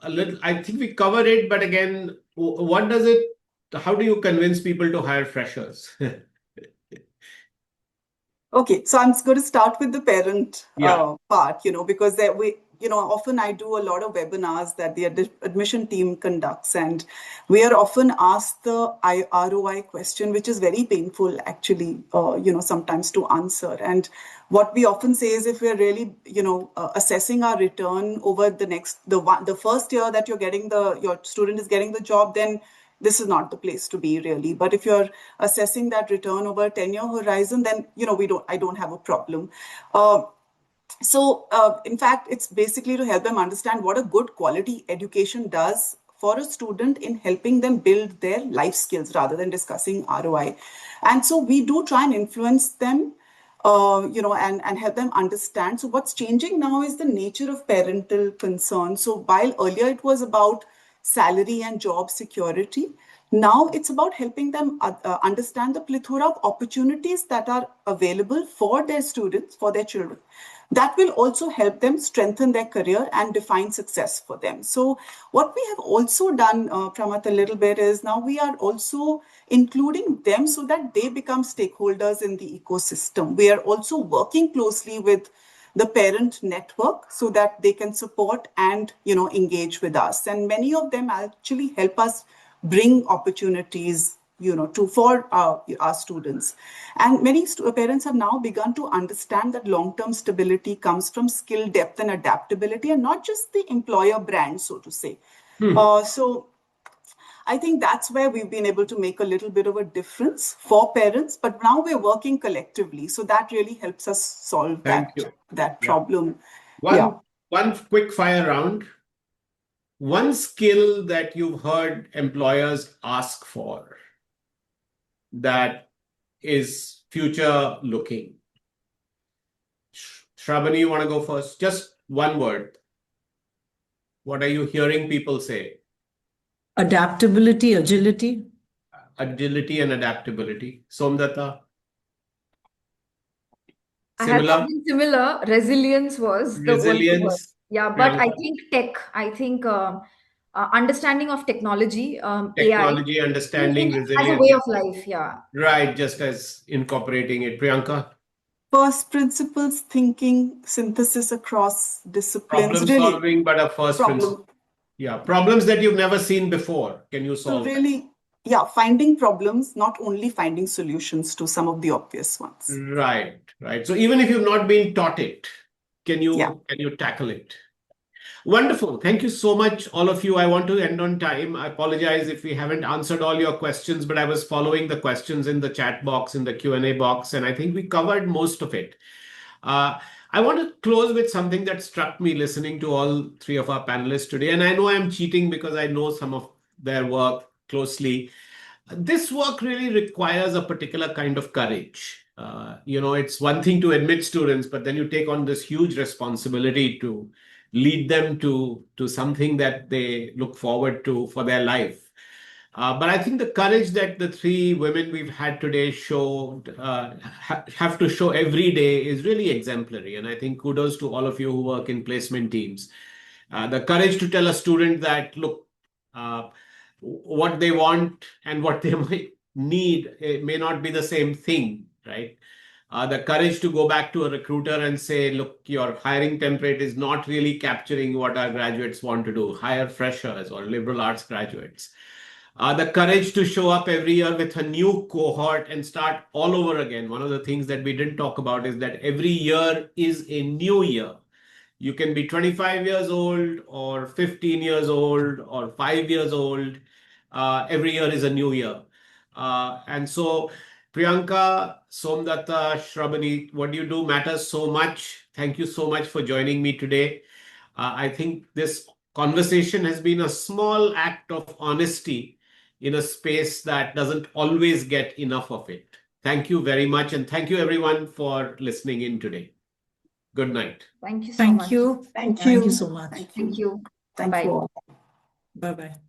[SPEAKER 1] little. I think we covered it, but again, what does it how do you convince people to hire freshers?
[SPEAKER 2] Okay, so I'm going to start with the parent
[SPEAKER 1] Yeah.
[SPEAKER 2] part, because often I do a lot of webinars that the admission team conducts, and we are often asked the ROI question, which is very painful actually, sometimes to answer. And what we often say is, if we're really, assessing our return over the first year that your student is getting the job, then this is not the place to be really. But if you're assessing that return over a 10-year horizon, then I don't have a problem. In fact, it's basically to help them understand what a good quality education does for a student in helping them build their life skills rather than discussing ROI. And so we do try and influence them, and help them understand. So what's changing now is the nature of parental concern. So while earlier it was about salary and job security, now it's about helping them understand the plethora of opportunities that are available for their students, for their children. That will also help them strengthen their career and define success for them. So what we have also done, Pramath, a little bit is now we are also including them so that they become stakeholders in the ecosystem. We are also working closely with the parent network so that they can support and engage with us. And many of them actually help us bring opportunities for our students. And many parents have now begun to understand that long-term stability comes from skill depth and adaptability, and not just the employer brand, so to say. So I think that's where we've been able to make a little bit of a difference for parents, but now we're working collectively. So that really helps us solve
[SPEAKER 1] Thank you.
[SPEAKER 2] that
[SPEAKER 1] Yeah.
[SPEAKER 2] problem.
[SPEAKER 1] One quick fire round. One skill that you've heard employers ask for that is future looking. Shravani, you want to go first? Just one word. What are you hearing people say?
[SPEAKER 4] Adaptability, agility.
[SPEAKER 1] Agility and adaptability. Somdatta?
[SPEAKER 3] I had
[SPEAKER 1] Similar?
[SPEAKER 3] something similar. Resilience was the one word.
[SPEAKER 1] Resilience?
[SPEAKER 3] Yeah, but I
[SPEAKER 1] Priyanka?
[SPEAKER 3] think tech. I think understanding of technology, AI,
[SPEAKER 1] Technology,
[SPEAKER 3] using
[SPEAKER 1] understanding,
[SPEAKER 3] it as a
[SPEAKER 1] resilience.
[SPEAKER 3] way of life. Yeah.
[SPEAKER 1] Right, just as incorporating it. Priyanka?
[SPEAKER 2] First principles thinking, synthesis across disciplines,
[SPEAKER 1] Problem
[SPEAKER 2] really
[SPEAKER 1] solving, but a first principle.
[SPEAKER 2] problem.
[SPEAKER 1] Yeah, problems that you've never seen before. Can you
[SPEAKER 2] So
[SPEAKER 1] solve them?
[SPEAKER 2] really, yeah, finding problems, not only finding solutions to some of the obvious ones.
[SPEAKER 1] Right, right. So even if you've not been taught it, can
[SPEAKER 2] Yeah.
[SPEAKER 1] you tackle it? Wonderful. Thank you so much, all of you. I want to end on time. I apologize if we haven't answered all your questions, but I was following the questions in the chat box, in the Q&A box, and I think we covered most of it. I want to close with something that struck me listening to all three of our panelists today. And I know I'm cheating because I know some of their work closely. This work really requires a particular kind of courage. It's one thing to admit students, but then you take on this huge responsibility to lead them to something that they look forward to for their life. But I think the courage that the three women we've had today have to show every day is really exemplary. And I think kudos to all of you who work in placement teams. The courage to tell a student that, look, what they want and what they might need, it may not be the same thing, right? The courage to go back to a recruiter and say, look, your hiring template is not really capturing what our graduates want to do, hire freshers or liberal arts graduates. The courage to show up every year with a new cohort and start all over again. One of the things that we didn't talk about is that every year is a new year. You can be 25 years old or 15 years old or 5 years old. Every year is a new year. And so, Priyanka, Somdatta, Shravani, what you do matters so much. Thank you so much for joining me today. I think this conversation has been a small act of honesty in a space that doesn't always get enough of it. Thank you very much. And thank you, everyone, for listening in today. Good night.
[SPEAKER 3] Thank you so
[SPEAKER 4] Thank
[SPEAKER 3] much.
[SPEAKER 4] you.
[SPEAKER 2] Thank
[SPEAKER 4] Thank you
[SPEAKER 2] you.
[SPEAKER 4] so much.
[SPEAKER 2] Thank
[SPEAKER 3] Thank
[SPEAKER 2] you.
[SPEAKER 3] you.
[SPEAKER 2] Thank
[SPEAKER 3] Bye-bye.
[SPEAKER 2] you all.
[SPEAKER 4] Bye-bye.